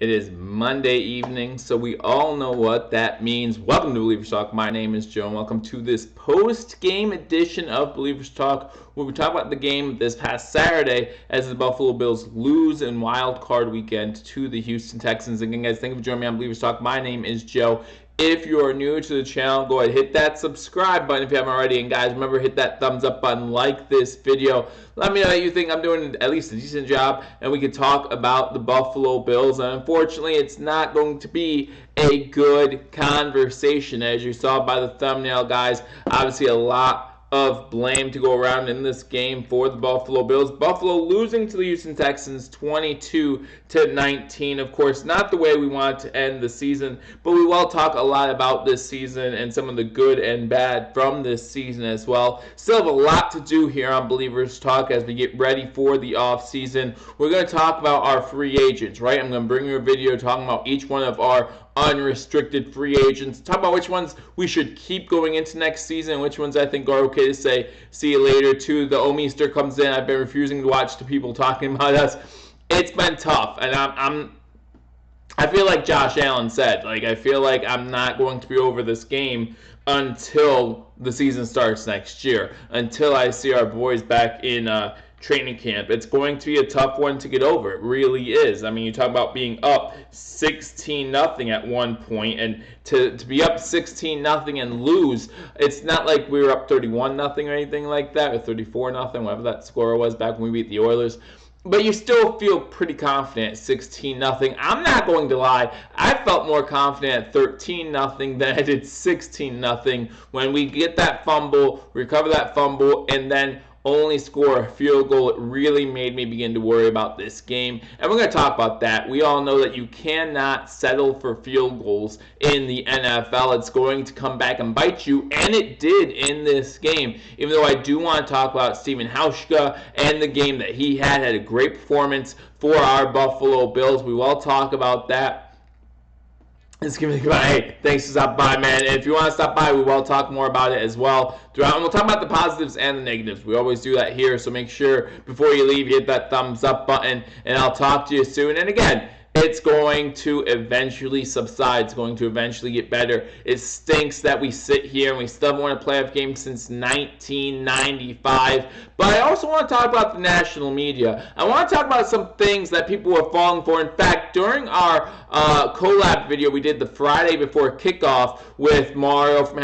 It is Monday evening, so we all know what that means. Welcome to Believers Talk. My name is Joe, and welcome to this post-game edition of Believers Talk, where we talk about the game this past Saturday as the Buffalo Bills lose in wild card weekend to the Houston Texans. Again, guys, thank you for joining me on Believers Talk. My name is Joe. If you are new to the channel, go ahead, hit that subscribe button if you haven't already. And guys, remember, hit that thumbs up button, like this video. Let me know that you think I'm doing at least a decent job, and we can talk about the Buffalo Bills. And unfortunately, it's not going to be a good conversation. As you saw by the thumbnail, guys, obviously a lot of blame to go around in this game for the Buffalo Bills. Buffalo losing to the Houston Texans 22-19. Of course, not the way we want to end the season, but we will talk a lot about this season and some of the good and bad from this season as well. Still have a lot to do here on Believers Talk as we get ready for the off season. We're going to talk about our free agents, right? I'm going to bring you a video talking about each one of our unrestricted free agents. Talk about which ones we should keep going into next season, which ones I think are okay to say see you later to. The Omeester comes in. I've been refusing to watch the people talking about us. It's been tough, and I feel like Josh Allen said, I feel like I'm not going to be over this game until the season starts next year, until I see our boys back in training camp. It's going to be a tough one to get over. It really is. I mean, you talk about being up 16-0 at one point, and to be up 16-0 and lose, it's not like we were up 31-0 or anything like that, or 34-0, whatever that score was back when we beat the Oilers. But you still feel pretty confident at 16-0. I'm not going to lie. I felt more confident at 13-0 than I did 16-0 when we get that fumble, recover that fumble, and then only score a field goal. It really made me begin to worry about this game, and we're going to talk about that. We all know that you cannot settle for field goals in the NFL. It's going to come back and bite you, and it did in this game. Even though I do want to talk about Stephen Hauschka and the game that he had a great performance for our Buffalo Bills. We will talk about that. Let's give me a goodbye. Hey, thanks for stopping by, man. And if you want to stop by, we will talk more about it as well throughout. And we'll talk about the positives and the negatives. We always do that here. So make sure before you leave, you hit that thumbs up button. And I'll talk to you soon. And again, it's going to eventually subside. It's going to eventually get better. It stinks that we sit here and we still haven't won a playoff game since 1995. But I also want to talk about the national media. I want to talk about some things that people are falling for. In fact, during our collab video we did the Friday before kickoff with Mario from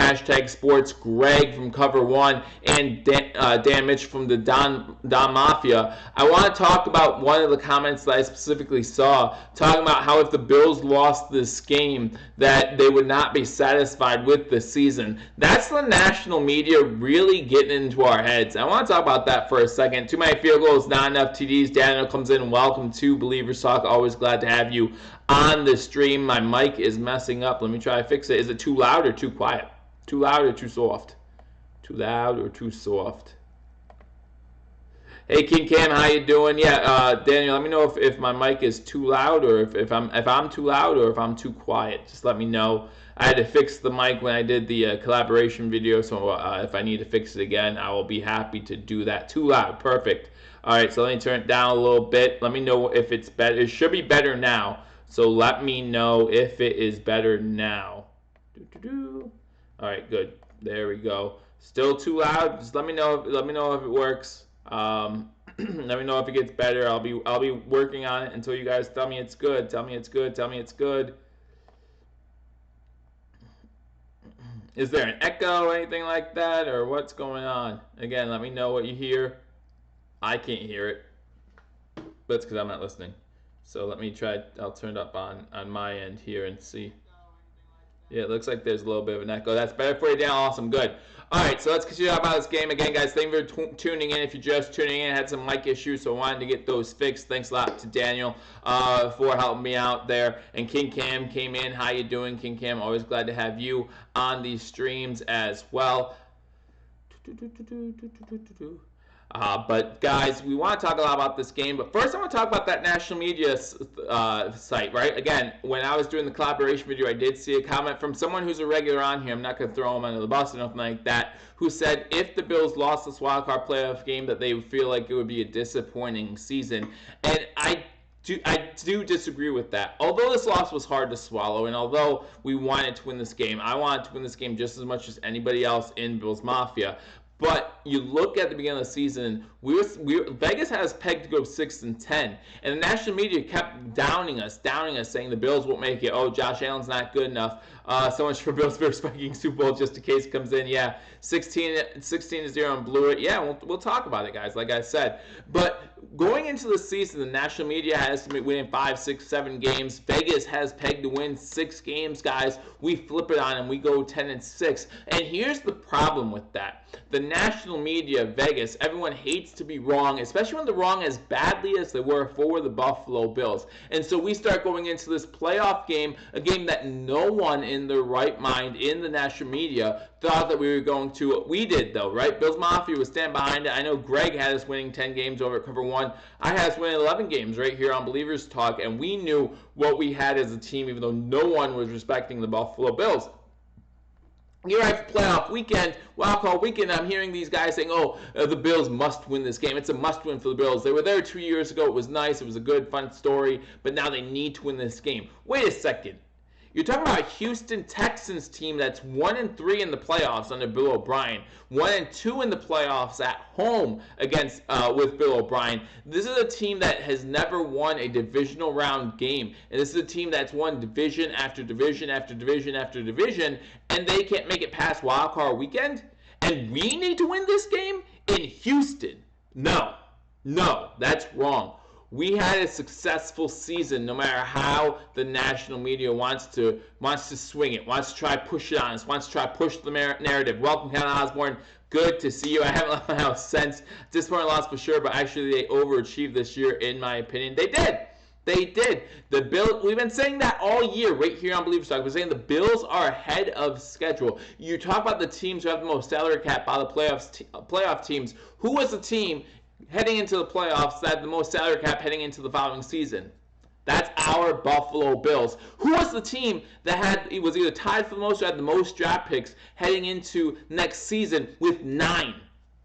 #Sports, Greg from Cover One, and Dan Mitch from the BillsMafia, I want to talk about one of the comments that I specifically saw, talking about how if the Bills lost this game, that they would not be satisfied with the season. That's the national media really getting into our heads. I want to talk about that for a second. Too many field goals, not enough TDs. Daniel comes in. Welcome to Believers Talk. Always glad to have you on the stream. My mic is messing up. Let me try to fix it. Is it too loud or too quiet? Too loud or too soft? Too loud or too soft? Hey King Cam, how you doing? Yeah, Daniel, let me know if my mic is too loud, or if I'm too loud, or if I'm too quiet. Just let me know. I had to fix the mic when I did the collaboration video, so if I need to fix it again, I will be happy to do that. Too loud, perfect. All right, so let me turn it down a little bit. Let me know if it's better. It should be better now. So let me know if it is better now. All right, good. There we go. Still too loud? Just let me know. Let me know if it works. Let me know if it gets better. I'll be working on it until you guys tell me it's good. Tell me it's good. Tell me it's good. Is there an echo or anything like that, or what's going on? Again, let me know what you hear. I can't hear it, but it's because I'm not listening. So let me try. I'll turn it up on my end here and see. Yeah, it looks like there's a little bit of an echo. That's better for you, Dan. Awesome, good. All right, so let's continue about this game. Again, guys, thank you for tuning in. If you're just tuning in, I had some mic issues, so I wanted to get those fixed. Thanks a lot to Daniel for helping me out there. And King Cam came in. How you doing, King Cam? Always glad to have you on these streams as well. But guys, we want to talk a lot about this game, but first I want to talk about that national media site, right? Again, when I was doing the collaboration video, I did see a comment from someone who's a regular on here. I'm not going to throw him under the bus or nothing like that, who said if the Bills lost this wildcard playoff game, that they would feel like it would be a disappointing season. And I I do disagree with that. Although this loss was hard to swallow, and although we wanted to win this game, I wanted to win this game just as much as anybody else in Bills Mafia. But you look at the beginning of the season, Vegas had us pegged to go 6-10, and the national media kept downing us, saying the Bills won't make it. Oh, Josh Allen's not good enough. So much for Bills Bears Vikings Super Bowl just in case it comes in. Yeah, 16-0 and blew it. Yeah, we'll talk about it, guys. Like I said, but going into the season, the national media has to be winning 5, 6, 7 games. Vegas has pegged to win 6 games, guys. We flip it on them. We go 10-6. And here's the problem with that. The national media, Vegas, everyone hates to be wrong, especially when they're wrong as badly as they were for the Buffalo Bills. And so we start going into this playoff game, a game that no one in their right mind in the national media thought that we were going to. We did, though, right? Bills Mafia was standing behind it. I know Greg had us winning 10 games over at Cover 1. I had us winning 11 games right here on Believers Talk, and we knew what we had as a team, even though no one was respecting the Buffalo Bills. You're right for playoff weekend, wildcard weekend. I'm hearing these guys saying, the Bills must win this game. It's a must-win for the Bills. They were there 2 years ago. It was nice. It was a good, fun story. But now they need to win this game. Wait a second. You're talking about a Houston Texans team that's 1-3 in the playoffs under Bill O'Brien, 1-2 in the playoffs at home against with Bill O'Brien. This is a team that has never won a divisional round game, and this is a team that's won division after division after division after division, and they can't make it past wildcard weekend. And we need to win this game in Houston. No, that's wrong. We had a successful season, no matter how the national media wants to swing it, wants to try push it on us, wants to try push the narrative. Welcome, Ken Osborne. Good to see you. I haven't left my house since. Disappointing loss for sure, but actually they overachieved this year, in my opinion. They did. The Bills, we've been saying that all year right here on Believers Talk. We're saying the Bills are ahead of schedule. You talk about the teams who have the most salary cap by the playoff teams. Who was the team heading into the playoffs that had the most salary cap heading into the following season? That's our Buffalo Bills. Who was the team that was either tied for the most or had the most draft picks heading into next season with 9?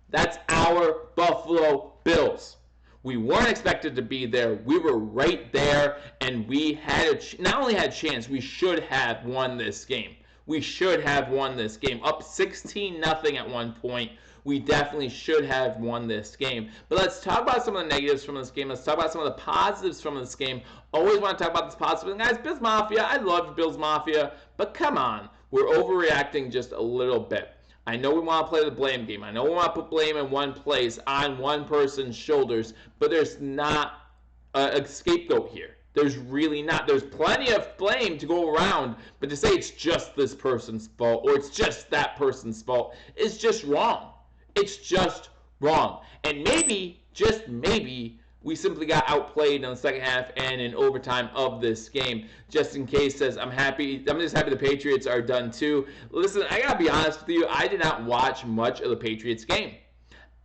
That's our Buffalo Bills. We weren't expected to be there. We were right there, and we had not only had a chance, we should have won this game. We should have won this game. Up 16-0 at one point. We definitely should have won this game. But let's talk about some of the negatives from this game. Let's talk about some of the positives from this game. Always want to talk about this positive. And guys, Bills Mafia, I love Bills Mafia, but come on. We're overreacting just a little bit. I know we want to play the blame game. I know we want to put blame in one place on one person's shoulders, but there's not a scapegoat here. There's really not. There's plenty of blame to go around, but to say it's just this person's fault or it's just that person's fault is just wrong. It's just wrong. And maybe, just maybe, we simply got outplayed in the second half and in overtime of this game. Just in case says, I'm just happy the Patriots are done too. Listen, I gotta be honest with you, I did not watch much of the Patriots game.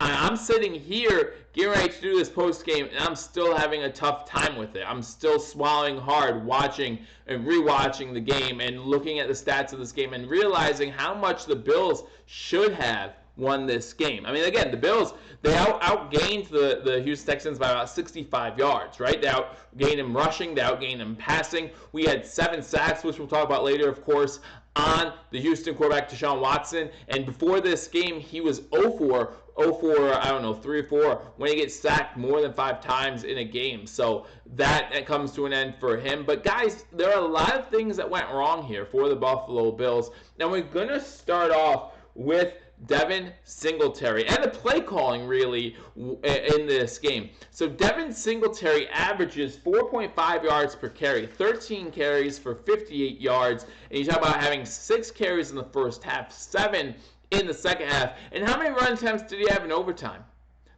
I'm sitting here getting ready to do this post game, and I'm still having a tough time with it. I'm still swallowing hard, watching and rewatching the game and looking at the stats of this game and realizing how much the Bills should have won this game. I mean, again, the Bills, they outgained the Houston Texans by about 65 yards, right? They outgained them rushing, they outgained them passing. We had 7 sacks, which we'll talk about later, of course, on the Houston quarterback, Deshaun Watson. And before this game, he was 0-4, 3 or 4, when he gets sacked more than 5 times in a game. So that comes to an end for him. But guys, there are a lot of things that went wrong here for the Buffalo Bills. Now we're going to start off with Devin Singletary and the play calling really in this game. So Devin Singletary averages 4.5 yards per carry, 13 carries for 58 yards, and you talk about having 6 carries in the first half, 7 in the second half. And how many run attempts did he have in overtime?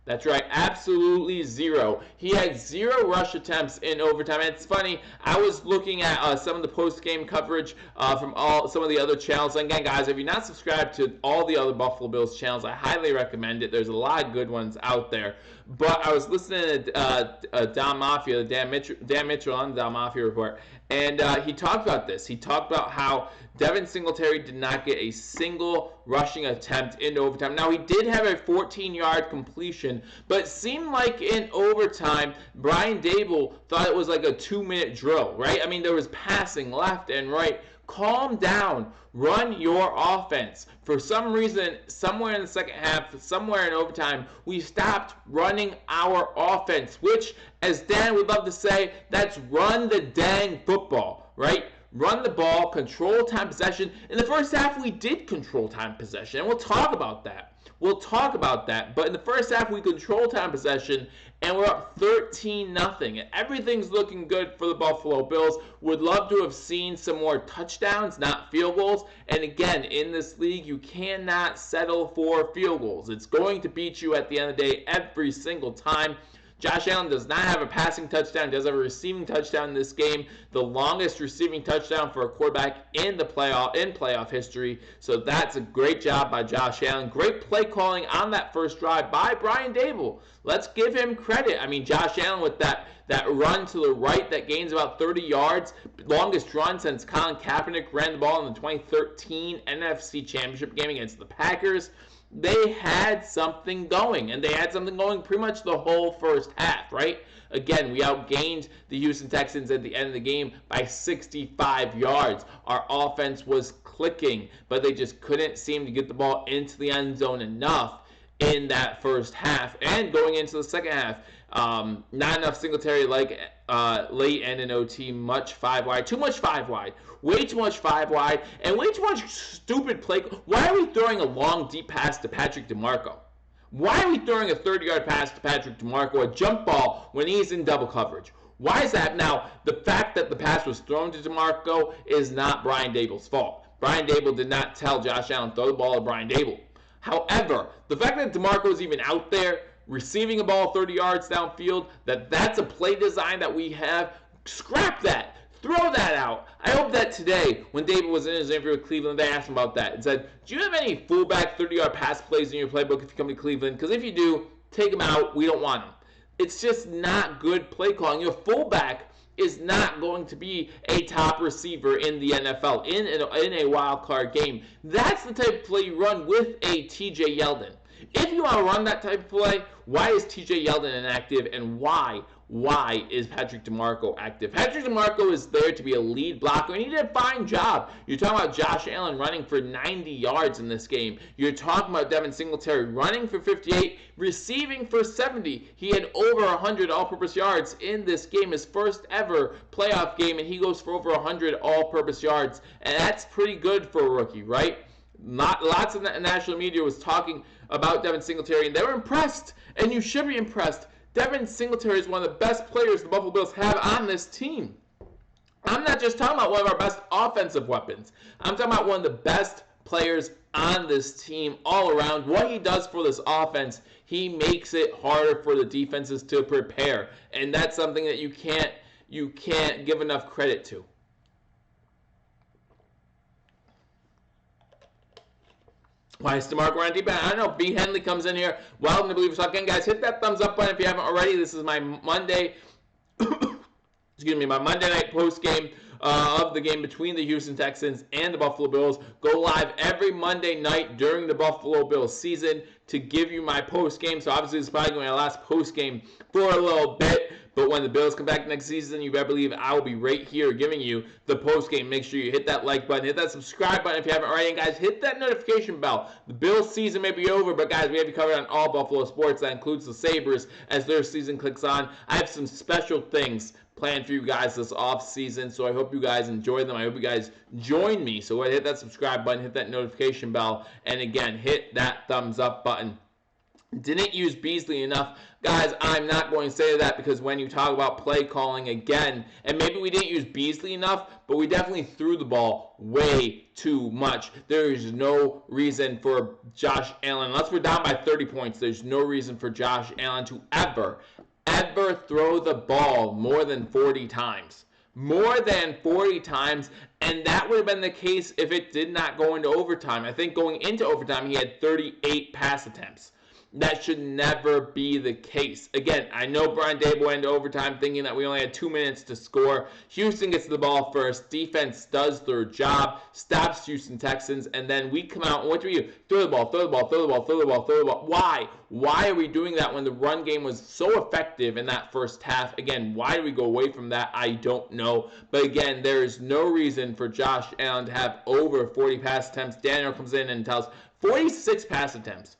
That's right, absolutely 0. He had 0 rush attempts in overtime. And it's funny, I was looking at some of the post-game coverage from some of the other channels. And again, guys, if you're not subscribed to all the other Buffalo Bills channels, I highly recommend it. There's a lot of good ones out there. But I was listening to BillsMafia, Dan Mitchell on the BillsMafia report, and he talked about this. He talked about how Devin Singletary did not get a single rushing attempt in overtime. Now, he did have a 14-yard completion, but it seemed like in overtime, Brian Daboll thought it was like a 2-minute drill, right? I mean, there was passing left and right. Calm down. Run your offense. For some reason, somewhere in the second half, somewhere in overtime, we stopped running our offense, which, as Dan would love to say, that's run the dang football, right? Run the ball, control time possession. In the first half, we did control time possession, and we'll talk about that. But in the first half, we controlled time possession, and we're up 13-0. Everything's looking good for the Buffalo Bills. Would love to have seen some more touchdowns, not field goals. And again, in this league, you cannot settle for field goals. It's going to beat you at the end of the day every single time. Josh Allen does not have a passing touchdown, does have a receiving touchdown in this game, the longest receiving touchdown for a quarterback in playoff history. So that's a great job by Josh Allen. Great play calling on that first drive by Brian Daboll. Let's give him credit. I mean, Josh Allen with that run to the right that gains about 30 yards, longest run since Colin Kaepernick ran the ball in the 2013 NFC Championship game against the Packers. They had something going, and they had something going pretty much the whole first half, right? Again, we outgained the Houston Texans at the end of the game by 65 yards. Our offense was clicking, but they just couldn't seem to get the ball into the end zone enough in that first half. And going into the second half, not enough Singletary late and in OT, much 5 wide, too much 5 wide. Way too much 5 wide, and way too much stupid play. Why are we throwing a long, deep pass to Patrick DeMarco? Why are we throwing a 30-yard pass to Patrick DeMarco, a jump ball, when he's in double coverage? Why is that? Now, the fact that the pass was thrown to DeMarco is not Brian Daboll's fault. Brian Daboll did not tell Josh Allen, throw the ball to Brian Daboll. However, the fact that DeMarco is even out there receiving a ball 30 yards downfield, that's a play design that we have, scrap that. Throw that out. I hope that today, when David was in his interview with Cleveland, they asked him about that and said, do you have any fullback 30-yard pass plays in your playbook if you come to Cleveland? Because if you do, take them out. We don't want them. It's just not good play calling. Your fullback is not going to be a top receiver in the NFL, in a wild card game. That's the type of play you run with a TJ Yeldon. If you want to run that type of play, why is TJ Yeldon inactive, and why is Patrick DeMarco active? Patrick DeMarco is there to be a lead blocker, and he did a fine job. You're talking about Josh Allen running for 90 yards in this game. You're talking about Devin Singletary running for 58, receiving for 70. He had over 100 all-purpose yards in this game, his first ever playoff game, and he goes for over 100 all-purpose yards, and that's pretty good for a rookie, right? Lots of national media was talking about Devin Singletary, and they were impressed, and you should be impressed. Devin Singletary is one of the best players the Buffalo Bills have on this team. I'm not just talking about one of our best offensive weapons. I'm talking about one of the best players on this team all around. What he does for this offense, he makes it harder for the defenses to prepare, and that's something that you can't give enough credit to. Why is DeMarco running deep? I don't know. B. Henley comes in here. Welcome to Believers Talk. Again, guys, hit that thumbs up button if you haven't already. This is my Monday, my Monday night post game of the game between the Houston Texans and the Buffalo Bills. Go live every Monday night during the Buffalo Bills season to give you my post game. So obviously, this is probably going to be my last post game for a little bit. But when the Bills come back next season, you better believe I will be right here giving you the post game. Make sure you hit that like button, hit that subscribe button if you haven't already. And guys, hit that notification bell. The Bills season may be over, but guys, we have you covered on all Buffalo sports. That includes the Sabres as their season clicks on. I have some special things planned for you guys this off season, so I hope you guys enjoy them. I hope you guys join me. So go ahead, hit that subscribe button, hit that notification bell, and again, hit that thumbs up button. Didn't use Beasley enough. Guys, I'm not going to say that because when you talk about play calling again, and maybe we didn't use Beasley enough, but we definitely threw the ball way too much. There is no reason for Josh Allen, unless we're down by 30 points, there's no reason for Josh Allen to ever throw the ball more than 40 times. More than 40 times, and that would have been the case if it did not go into overtime. I think going into overtime, he had 38 pass attempts. That should never be the case. Again, I know Brian Daboll went into overtime thinking that we only had 2 minutes to score. Houston gets the ball first. Defense does their job, stops Houston Texans, and then we come out and what do we do? Throw the ball, throw the ball, throw the ball, throw the ball, throw the ball. Why? Why are we doing that when the run game was so effective in that first half? Again, why do we go away from that? I don't know. But again, there is no reason for Josh Allen to have over 40 pass attempts. Daniel comes in and tells 46 pass attempts.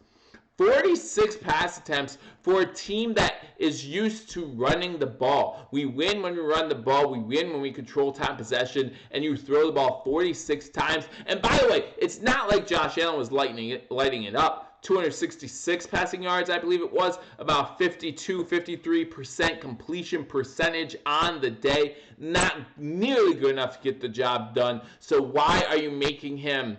46 pass attempts for a team that is used to running the ball. We win when we run the ball. We win when we control time possession, and you throw the ball 46 times. And by the way, it's not like Josh Allen was lighting it up. 266 passing yards, I believe it was, about 53% completion percentage on the day. Not nearly good enough to get the job done. So why are you making him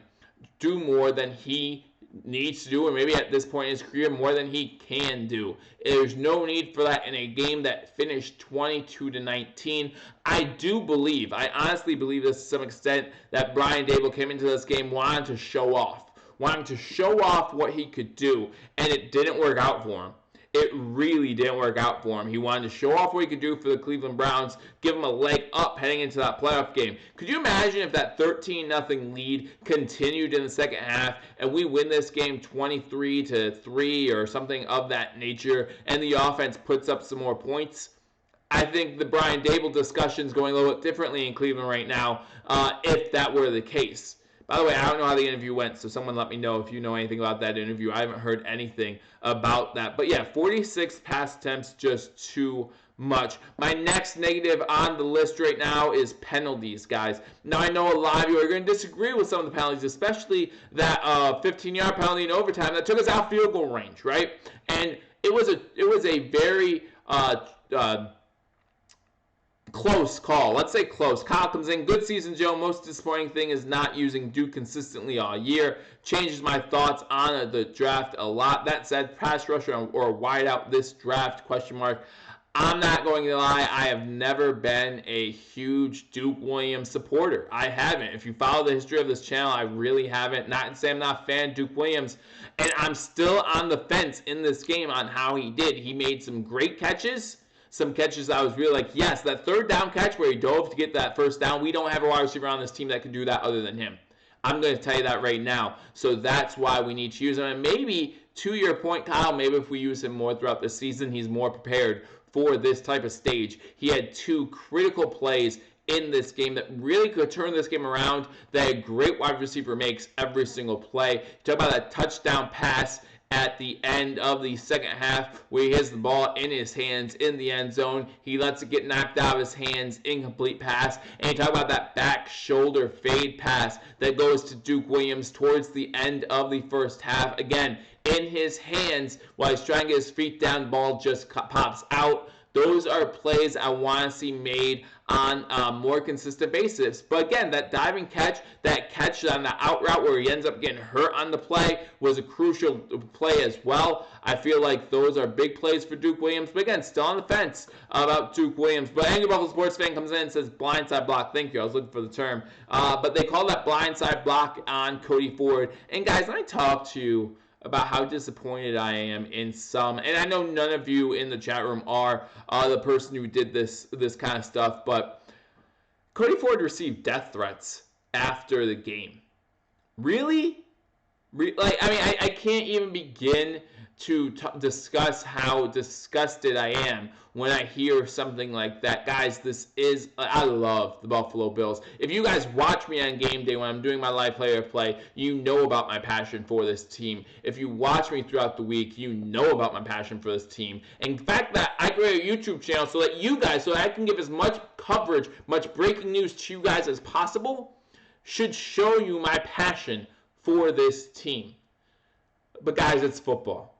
do more than he needs to do, or maybe at this point in his career more than he can do? There's no need for that in a game that finished 22-19. I honestly believe this to some extent, that Brian Daboll came into this game wanting to show off what he could do, and it didn't work out for him. It really didn't work out for him. He wanted to show off what he could do for the Cleveland Browns, give him a leg up heading into that playoff game. Could you imagine if that 13-0 lead continued in the second half and we win this game 23-3 or something of that nature, and the offense puts up some more points? I think the Brian Daboll discussion is going a little bit differently in Cleveland right now, if that were the case. By the way, I don't know how the interview went, so someone let me know if you know anything about that interview. I haven't heard anything about that. But yeah, 46 pass attempts, just too much. My next negative on the list right now is penalties, guys. Now, I know a lot of you are going to disagree with some of the penalties, especially that 15-yard penalty in overtime that took us out field goal range, right? And it was a very close call. Let's say close. Kyle comes in. Good season, Joe. Most disappointing thing is not using Duke consistently all year. Changes my thoughts on the draft a lot. That said, pass rusher or wideout this draft, question mark. I'm not going to lie. I have never been a huge Duke Williams supporter. I haven't. If you follow the history of this channel, I really haven't. Not to say I'm not a fan of Duke Williams. And I'm still on the fence in this game on how he did. He made some great catches. Some catches I was really like, yes, that third down catch where he dove to get that first down. We don't have a wide receiver on this team that can do that other than him. I'm going to tell you that right now. So that's why we need to use him. And maybe, to your point, Kyle, maybe if we use him more throughout the season, he's more prepared for this type of stage. He had two critical plays in this game that really could turn this game around, that a great wide receiver makes every single play. Talk about that touchdown pass at the end of the second half where he has the ball in his hands in the end zone. He lets it get knocked out of his hands, incomplete pass. And you talk about that back shoulder fade pass that goes to Duke Williams towards the end of the first half. Again, in his hands while he's trying to get his feet down, the ball just pops out. Those are plays I want to see made on a more consistent basis. But again, that diving catch, that catch on the out route where he ends up getting hurt on the play was a crucial play as well. I feel like those are big plays for Duke Williams. But again, still on the fence about Duke Williams. But Angry Buffalo Sports fan comes in and says blindside block. Thank you. I was looking for the term. But they call that blindside block on Cody Ford. And guys, let me talk to you about how disappointed I am in some, and I know none of you in the chat room are the person who did this kind of stuff, but Cody Ford received death threats after the game. Really? I can't even begin to discuss how disgusted I am when I hear something like that. Guys, I love the Buffalo Bills. If you guys watch me on game day when I'm doing my live play, you know about my passion for this team. If you watch me throughout the week, you know about my passion for this team. And the fact that I create a YouTube channel so that I can give as much coverage, much breaking news to you guys as possible, should show you my passion for this team. But guys, it's football.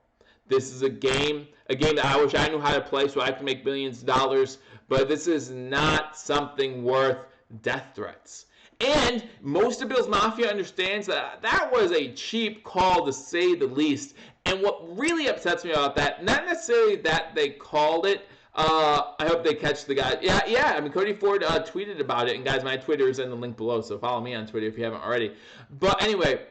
This is a game that I wish I knew how to play so I could make millions of dollars, but this is not something worth death threats. And most of BillsMafia understands that was a cheap call, to say the least. And what really upsets me about that, not necessarily that they called it, I hope they catch the guy. Yeah. I mean, Cody Ford tweeted about it. And guys, my Twitter is in the link below, so follow me on Twitter if you haven't already. But anyway,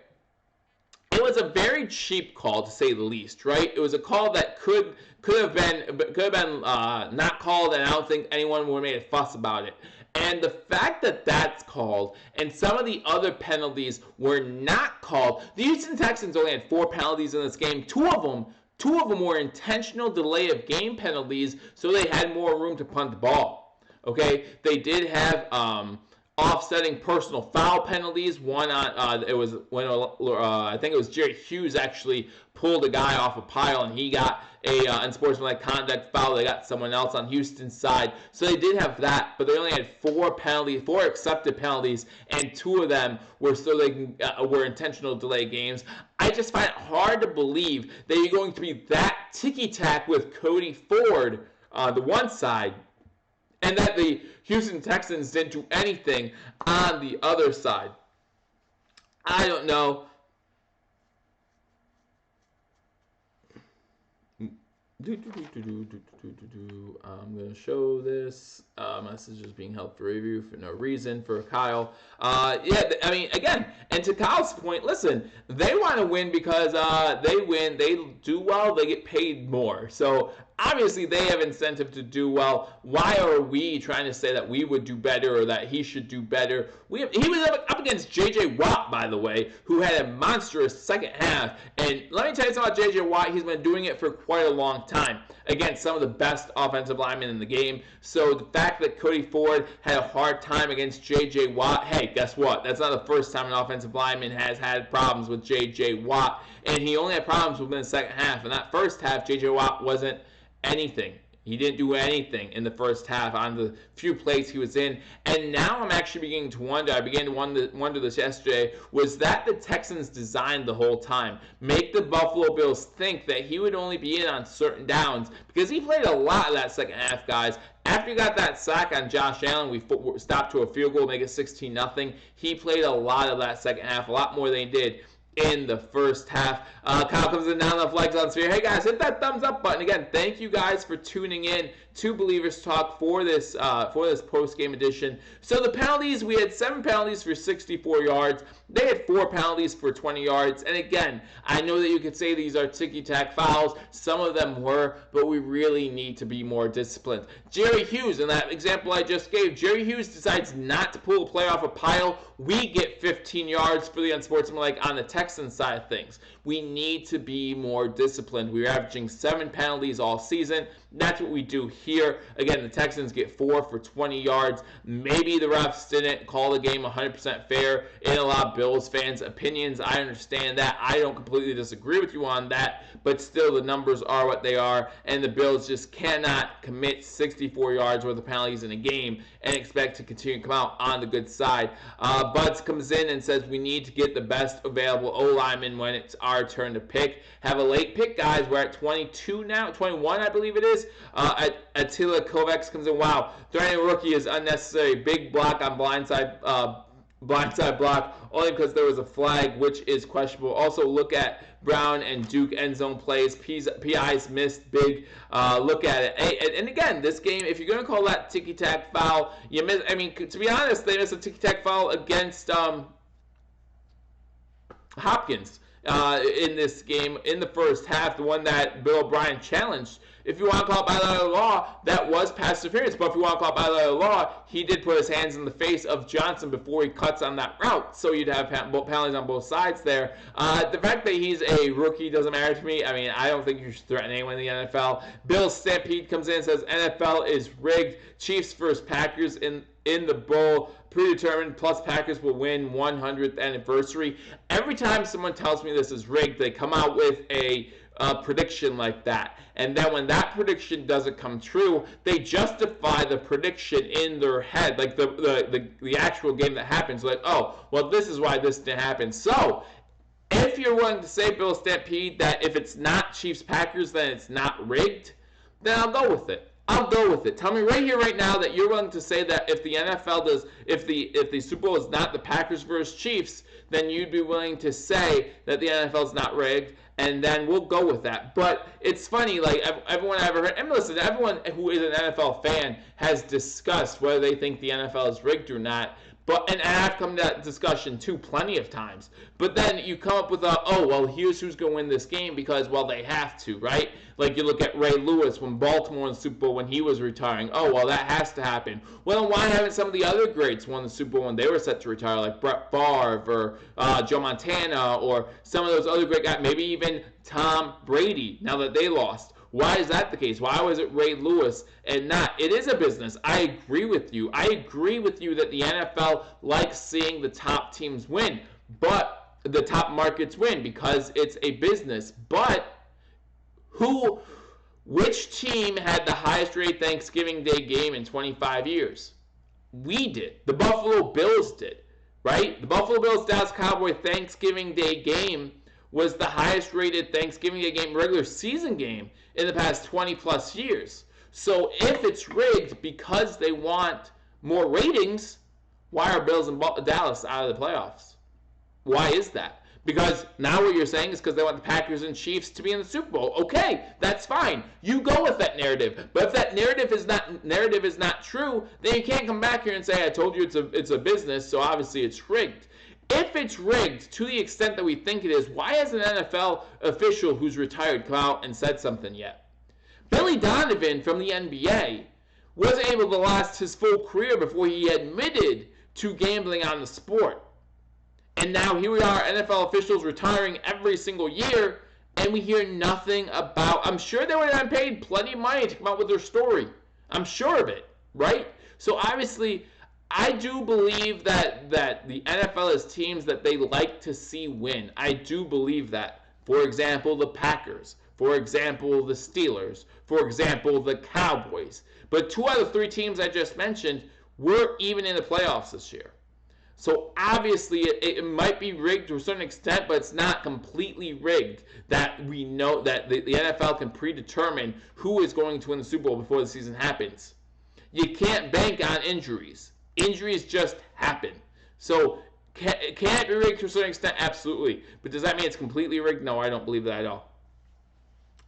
it it was a very cheap call, to say the least, right? It was a call that could have been not called, and I don't think anyone would have made a fuss about it. And the fact that that's called and some of the other penalties were not called, the Houston Texans only had 4 penalties in this game. Two of them were intentional delay of game penalties, so they had more room to punt the ball. Okay, they did have offsetting personal foul penalties. One on it was when I think it was Jerry Hughes actually pulled a guy off a pile and he got a unsportsmanlike conduct foul. They got someone else on Houston's side, so they did have that, but they only had 4 accepted penalties, and 2 of them were so they were intentional delay games. I just find it hard to believe that you're going to be that ticky-tack with Cody Ford on the one side, and that the Houston Texans didn't do anything on the other side. I don't know. I'm going to show this. Message is being held for review for no reason for Kyle. Again, and to Kyle's point, listen, they want to win because they win, they do well, they get paid more. So obviously they have incentive to do well. Why are we trying to say that we would do better or that he should do better? He was up against J.J. Watt, by the way, who had a monstrous second half. And let me tell you something about J.J. Watt. He's been doing it for quite a long time against some of the best offensive linemen in the game. So the fact that Cody Ford had a hard time against J.J. Watt, hey, guess what? That's not the first time an offensive lineman has had problems with J.J. Watt. And he only had problems within the second half. In that first half, J.J. Watt wasn't anything. He didn't do anything in the first half on the few plays he was in. And now I'm actually beginning to wonder, I began to wonder this yesterday, was that the Texans designed the whole time? Make the Buffalo Bills think that he would only be in on certain downs, because he played a lot of that second half, guys. After he got that sack on Josh Allen, we stopped to a field goal, make it 16-0. He played a lot of that second half, a lot more than he did in the first half. Kyle comes in down the flags on Sphere. Hey guys, hit that thumbs up button. Again, thank you guys for tuning in to Believers Talk for this post-game edition. So the penalties, we had 7 penalties for 64 yards. They had 4 penalties for 20 yards. And again, I know that you could say these are ticky-tack fouls. Some of them were, but we really need to be more disciplined. Jerry Hughes, in that example I just gave, Jerry Hughes decides not to pull a play off a pile. We get 15 yards for the unsportsmanlike on the Texans side of things. We need to be more disciplined. We're averaging 7 penalties all season. That's what we do here. Again, the Texans get 4 for 20 yards. Maybe the refs didn't call the game 100% fair in a lot of Bills fans' opinions. I understand that. I don't completely disagree with you on that, but still the numbers are what they are, and the Bills just cannot commit 64 yards worth of penalties in a game and expect to continue to come out on the good side. Buds comes in and says we need to get the best available O-lineman when it's our turn to pick. Have a late pick, guys. We're at 22 now, 21 I believe it is. Attila Kovacs comes in. Wow, threatening a rookie is unnecessary. Big block on blindside block only because there was a flag, which is questionable. Also, look at Brown and Duke end zone plays. PIs missed big. Look at it. And again, this game, if you're going to call that ticky-tack foul, you miss. I mean, to be honest, they missed a ticky-tack foul against Hopkins in this game in the first half, the one that Bill O'Brien challenged. If you want to call it by the letter of the law, that was pass interference. But if you want to call it by the letter of the law, he did put his hands in the face of Johnson before he cuts on that route. So you'd have penalties on both sides there. The fact that he's a rookie doesn't matter to me. I mean, I don't think you should threaten anyone in the NFL. Bill Stampede comes in and says NFL is rigged. Chiefs versus Packers in the bowl. Predetermined, plus Packers will win 100th anniversary. Every time someone tells me this is rigged, they come out with a prediction like that. And then when that prediction doesn't come true, they justify the prediction in their head, like the actual game that happens. Like, oh, well, this is why this didn't happen. So if you're willing to say, Bill Stampede, that if it's not Chiefs-Packers, then it's not rigged, then I'll go with it. I'll go with it. Tell me right here, right now, that you're willing to say that if the NFL does, if the Super Bowl is not the Packers versus Chiefs, then you'd be willing to say that the NFL is not rigged. and then we'll go with that. But it's funny, like everyone I ever heard, and listen, everyone who is an NFL fan has discussed whether they think the NFL is rigged or not. And I've come to that discussion too plenty of times. But then you come up with here's who's going to win this game because, they have to, right? Like you look at Ray Lewis when Baltimore won the Super Bowl when he was retiring. That has to happen. Well, then why haven't some of the other greats won the Super Bowl when they were set to retire, like Brett Favre or Joe Montana or some of those other great guys, maybe even Tom Brady, now that they lost? Why is that the case? Why was it Ray Lewis and not? It is a business. I agree with you. I agree with you that the NFL likes seeing the top teams win, but the top markets win because it's a business. But which team had the highest rated Thanksgiving Day game in 25 years? We did. The Buffalo Bills did, right? The Buffalo Bills Dallas Cowboys Thanksgiving Day game was the highest rated Thanksgiving Day game, regular season game in the past 20 plus years. So if it's rigged because they want more ratings, why are Bills and Dallas out of the playoffs? Why is that? Because now what you're saying is because they want the Packers and Chiefs to be in the Super Bowl. Okay, that's fine. You go with that narrative. But if that narrative is not true, then you can't come back here and say, I told you it's a business, so obviously it's rigged. If it's rigged to the extent that we think it is, why has an NFL official who's retired come out and said something yet? Billy Donovan from the NBA wasn't able to last his full career before he admitted to gambling on the sport. And now here we are, NFL officials retiring every single year, and we hear nothing about. I'm sure they would have been paid plenty of money to come out with their story. I'm sure of it, right? So obviously, I do believe that the NFL is teams that they like to see win. I do believe that. For example, the Packers. For example, the Steelers. For example, the Cowboys. But 2 out of 3 teams I just mentioned were even in the playoffs this year. So obviously it might be rigged to a certain extent, but it's not completely rigged that we know that the NFL can predetermine who is going to win the Super Bowl before the season happens. You can't bank on injuries. Injuries just happen. So can it be rigged to a certain extent? Absolutely. But does that mean it's completely rigged? No, I don't believe that at all.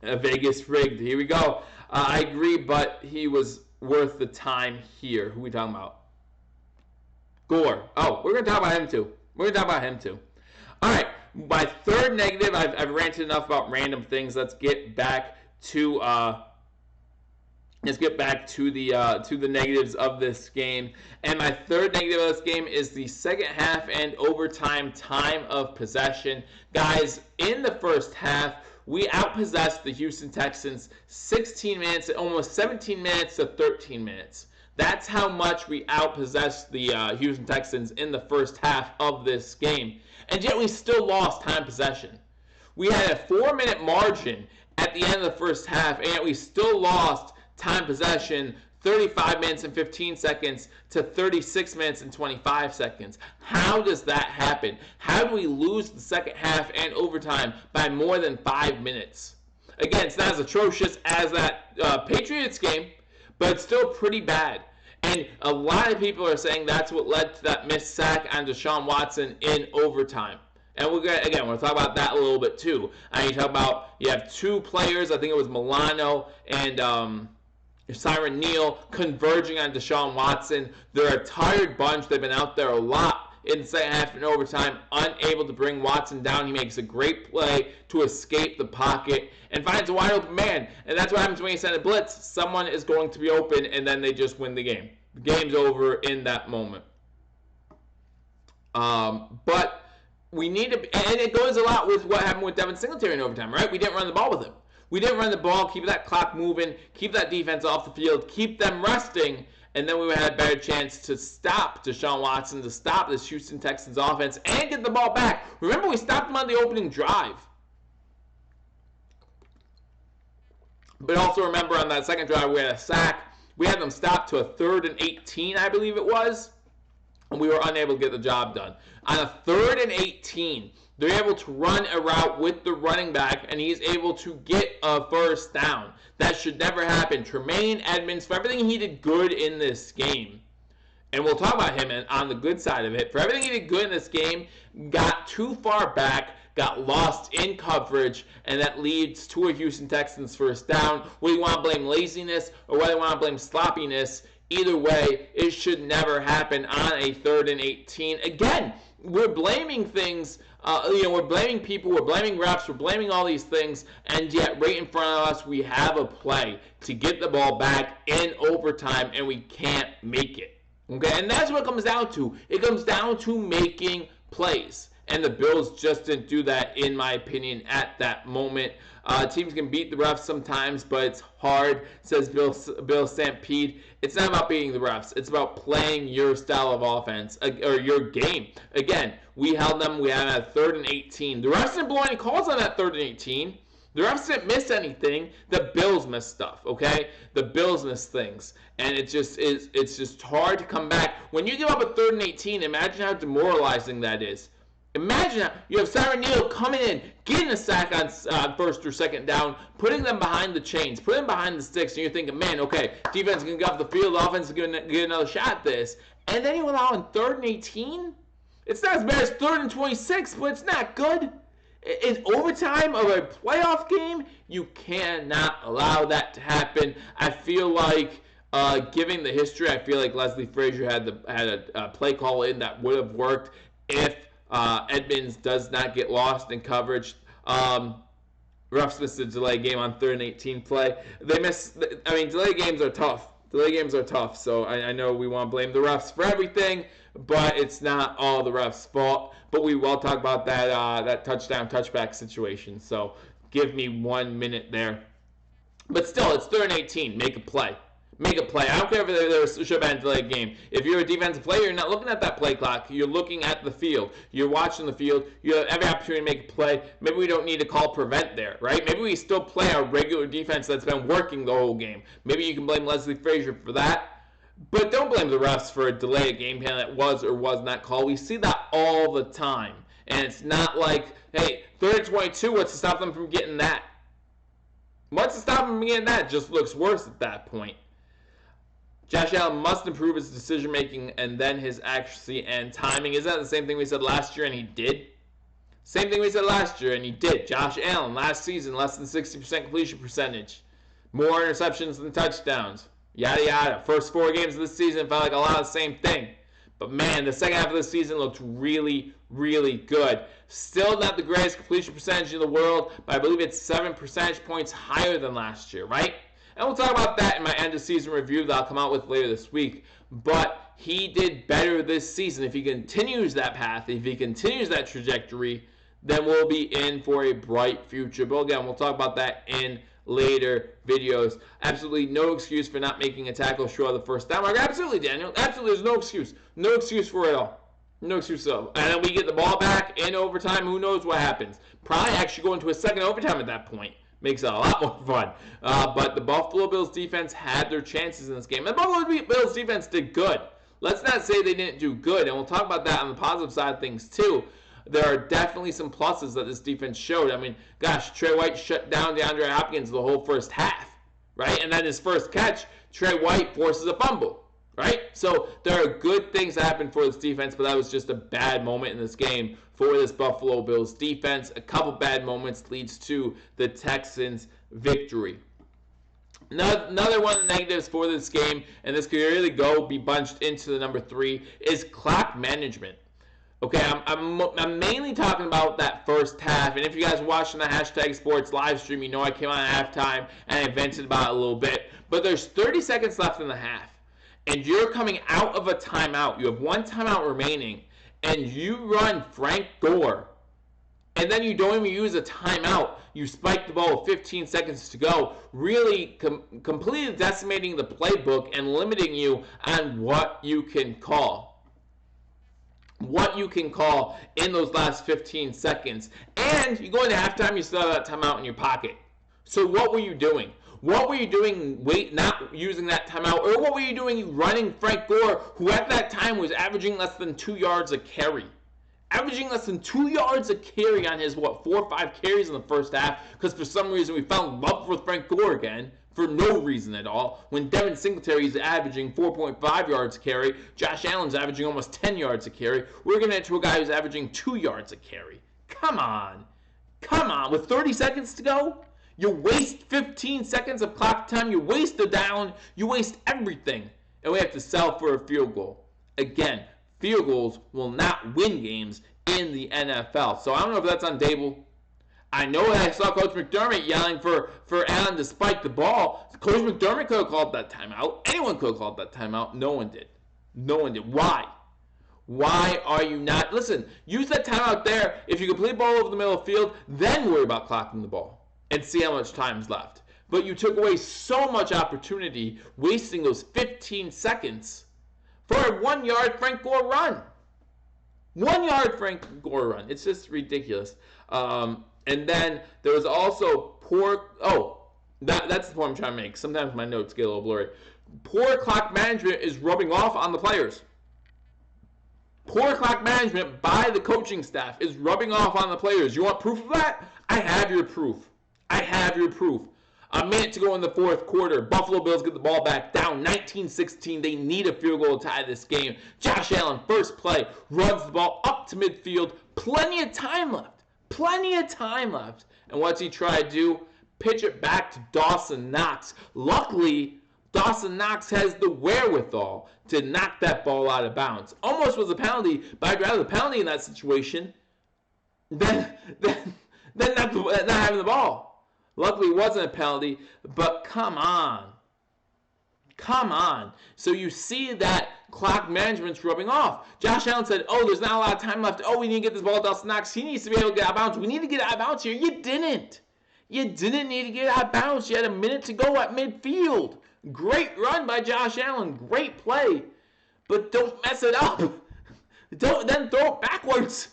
Vegas rigged. Here we go. I agree, but he was worth the time here. Who are we talking about? Gore. Oh, we're going to talk about him too. All right. My third negative, I've ranted enough about random things. Let's get back to the negatives of this game. And my third negative of this game is the second half and overtime time of possession. Guys, in the first half, we outpossessed the Houston Texans 16 minutes, almost 17 minutes to 13 minutes. That's how much we outpossessed the Houston Texans in the first half of this game. And yet we still lost time possession. We had a 4-minute margin at the end of the first half, and yet we still lost time possession 35 minutes and 15 seconds to 36 minutes and 25 seconds. How does that happen? How do we lose the second half and overtime by more than 5 minutes? Again, it's not as atrocious as that Patriots game, but it's still pretty bad. And a lot of people are saying that's what led to that missed sack on Deshaun Watson in overtime. And we'll talk about that a little bit too. You have 2 players, I think it was Milano and Siren Neal, converging on Deshaun Watson. They're a tired bunch. They've been out there a lot in the second half and overtime, unable to bring Watson down. He makes a great play to escape the pocket and finds a wide open man. And that's what happens when you send a blitz. Someone is going to be open, and then they just win the game. The game's over in that moment. But we need to, and it goes a lot with what happened with Devin Singletary in overtime, right? We didn't run the ball with him. We didn't run the ball, keep that clock moving, keep that defense off the field, keep them resting, and then we would have had a better chance to stop Deshaun Watson, to stop this Houston Texans offense, and get the ball back. Remember, we stopped them on the opening drive. But also remember, on that second drive, we had a sack. We had them stopped to a 3rd and 18, I believe it was, and we were unable to get the job done. On a 3rd and 18, they're able to run a route with the running back, and he's able to get a first down. That should never happen. Tremaine Edmonds, for everything he did good in this game, and we'll talk about him on the good side of it, for everything he did good in this game, got too far back, got lost in coverage, and that leads to a Houston Texans first down. Whether you want to blame laziness or whether you want to blame sloppiness, either way, it should never happen on a 3rd and 18. Again, we're blaming things, we're blaming people, we're blaming refs, we're blaming all these things, and yet right in front of us we have a play to get the ball back in overtime, and we can't make it. Okay, and that's what it comes down to. It comes down to making plays. And the Bills just didn't do that, in my opinion, at that moment. Teams can beat the refs sometimes, but it's hard, says Bill Stampede. It's not about beating the refs. It's about playing your style of offense, or your game. Again, we held them. We had a 3rd and 18. The refs didn't blow any calls on that 3rd and 18. The refs didn't miss anything. The Bills missed stuff, okay? The Bills missed things. And it's just hard to come back. When you give up a 3rd and 18, imagine how demoralizing that is. Imagine that you have Siren Neal coming in, getting a sack on 1st or 2nd down, putting them behind the chains, putting them behind the sticks, and you're thinking, man, okay, defense is going to get off the field, offense is going to get another shot at this. And then you allow in 3rd and 18? It's not as bad as 3rd and 26, but it's not good. In overtime of a playoff game, you cannot allow that to happen. I feel like, given the history, I feel like Leslie Frazier had a play call in that would have worked if Edmonds does not get lost in coverage. Refs missed a delay game on 3rd and 18 play. Delay games are tough. So I know we want to blame the refs for everything, but it's not all the refs' fault. But we will talk about that touchback situation. So give me 1 minute there. But still, it's 3rd and 18. Make a play. Make a play. I don't care if there should have been a delayed game. If you're a defensive player, you're not looking at that play clock. You're looking at the field. You're watching the field. You have every opportunity to make a play. Maybe we don't need to call prevent there, right? Maybe we still play our regular defense that's been working the whole game. Maybe you can blame Leslie Frazier for that. But don't blame the refs for a delayed game plan that was or was not called. We see that all the time. And it's not like, hey, 3rd and 22, what's to stop them from getting that? What's to stop them from getting that? It just looks worse at that point. Josh Allen must improve his decision-making and then his accuracy and timing. Is that the same thing we said last year and he did? Same thing we said last year and he did. Josh Allen, last season, less than 60% completion percentage. More interceptions than touchdowns. Yada, yada. First 4 games of the season felt like a lot of the same thing. But, man, the second half of the season looked really, really good. Still not the greatest completion percentage in the world, but I believe it's 7 percentage points higher than last year, right? And we'll talk about that in my end-of-season review that I'll come out with later this week. But he did better this season. If he continues that path, if he continues that trajectory, then we'll be in for a bright future. But again, we'll talk about that in later videos. Absolutely no excuse for not making a tackle short of the first down mark. Absolutely, Daniel. Absolutely, there's no excuse. No excuse for it all. No excuse at all. And then we get the ball back in overtime. Who knows what happens? Probably actually go into a second overtime at that point. Makes it a lot more fun. But the Buffalo Bills defense had their chances in this game. And the Buffalo Bills defense did good. Let's not say they didn't do good. And we'll talk about that on the positive side of things too. There are definitely some pluses that this defense showed. I mean, gosh, Trey White shut down DeAndre Hopkins the whole first half, right? And then his first catch, Trey White forces a fumble, right? So there are good things that happen for this defense, but that was just a bad moment in this game for this Buffalo Bills defense. A couple bad moments leads to the Texans' victory. Another one of the negatives for this game, and this could really be bunched into the number 3, is clock management. Okay, I'm mainly talking about that first half, and if you guys are watching the Hashtag Sports live stream, you know I came on at halftime and I vented about it a little bit. But there's 30 seconds left in the half, and you're coming out of a timeout. You have one timeout remaining, and you run Frank Gore, and then you don't even use a timeout. You spike the ball with 15 seconds to go, really completely decimating the playbook and limiting you on what you can call. What you can call in those last 15 seconds. And you go into halftime, you still have that timeout in your pocket. So what were you doing? What were you doing not using that timeout? Or what were you doing running Frank Gore, who at that time was averaging less than 2 yards a carry? Averaging less than 2 yards a carry on his, 4 or 5 carries in the first half, because for some reason we found love with Frank Gore again, for no reason at all. When Devin Singletary is averaging 4.5 yards a carry, Josh Allen's averaging almost 10 yards a carry, we're going to get to a guy who's averaging 2 yards a carry. Come on. Come on. With 30 seconds to go, you waste 15 seconds of clock time. You waste the down. You waste everything. And we have to settle for a field goal. Again, field goals will not win games in the NFL. So I don't know if that's on Dable. I know I saw Coach McDermott yelling for Allen to spike the ball. Coach McDermott could have called that timeout. Anyone could have called that timeout. No one did. No one did. Why? Why are you not? Listen, use that timeout there. If you complete ball over the middle of the field, then worry about clocking the ball and see how much time's left. But you took away so much opportunity, wasting those 15 seconds for a 1 yard Frank Gore run. 1 yard Frank Gore run. It's just ridiculous. And then there was also poor. That's the point I'm trying to make. Sometimes my notes get a little blurry. Poor clock management is rubbing off on the players. Poor clock management by the coaching staff is rubbing off on the players. You want proof of that? I have your proof. A minute to go in the fourth quarter. Buffalo Bills get the ball back down 19-16. They need a field goal to tie this game. Josh Allen, first play, runs the ball up to midfield. Plenty of time left. And what's he try to do? Pitch it back to Dawson Knox. Luckily, Dawson Knox has the wherewithal to knock that ball out of bounds. Almost was a penalty, but I'd rather the penalty in that situation than not having the ball. Luckily, it wasn't a penalty, but come on. So you see that clock management's rubbing off. Josh Allen said, there's not a lot of time left. We need to get this ball to Dawson Knox. He needs to be able to get out of bounds. We need to get out of bounds here. You didn't need to get out of bounds. You had a minute to go at midfield. Great run by Josh Allen. Great play. But don't mess it up. Don't then throw it backwards.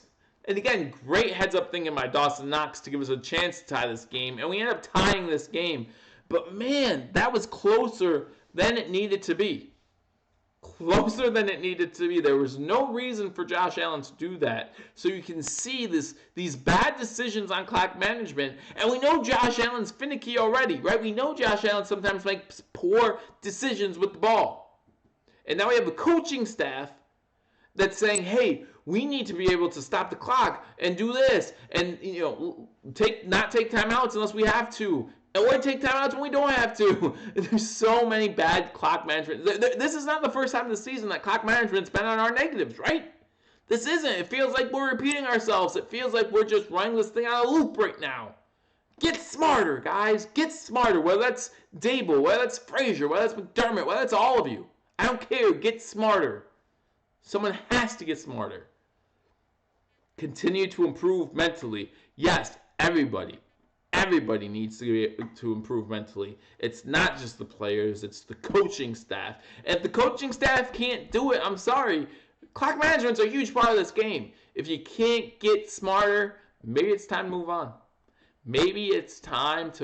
And again, great heads-up thinking by Dawson Knox to give us a chance to tie this game. And we ended up tying this game. But man, that was closer than it needed to be. There was no reason for Josh Allen to do that. So you can see these bad decisions on clock management. And we know Josh Allen's finicky already, right? We know Josh Allen sometimes makes poor decisions with the ball. And now we have a coaching staff that's saying, hey, we need to be able to stop the clock and do this. And, not take timeouts unless we have to. Or take timeouts when we don't have to. There's so many bad clock management. This is not the first time this season that clock management's been on our negatives, right? This isn't. It feels like we're repeating ourselves. It feels like we're just running this thing out of loop right now. Get smarter, guys. Get smarter. Whether that's Dable, whether that's Frazier, whether that's McDermott, whether that's all of you. I don't care. Get smarter. Someone has to get smarter. Continue to improve mentally. Yes, everybody needs to improve mentally. It's not just the players, it's the coaching staff. And if the coaching staff can't do it, I'm sorry. Clock management's a huge part of this game. If you can't get smarter, maybe it's time to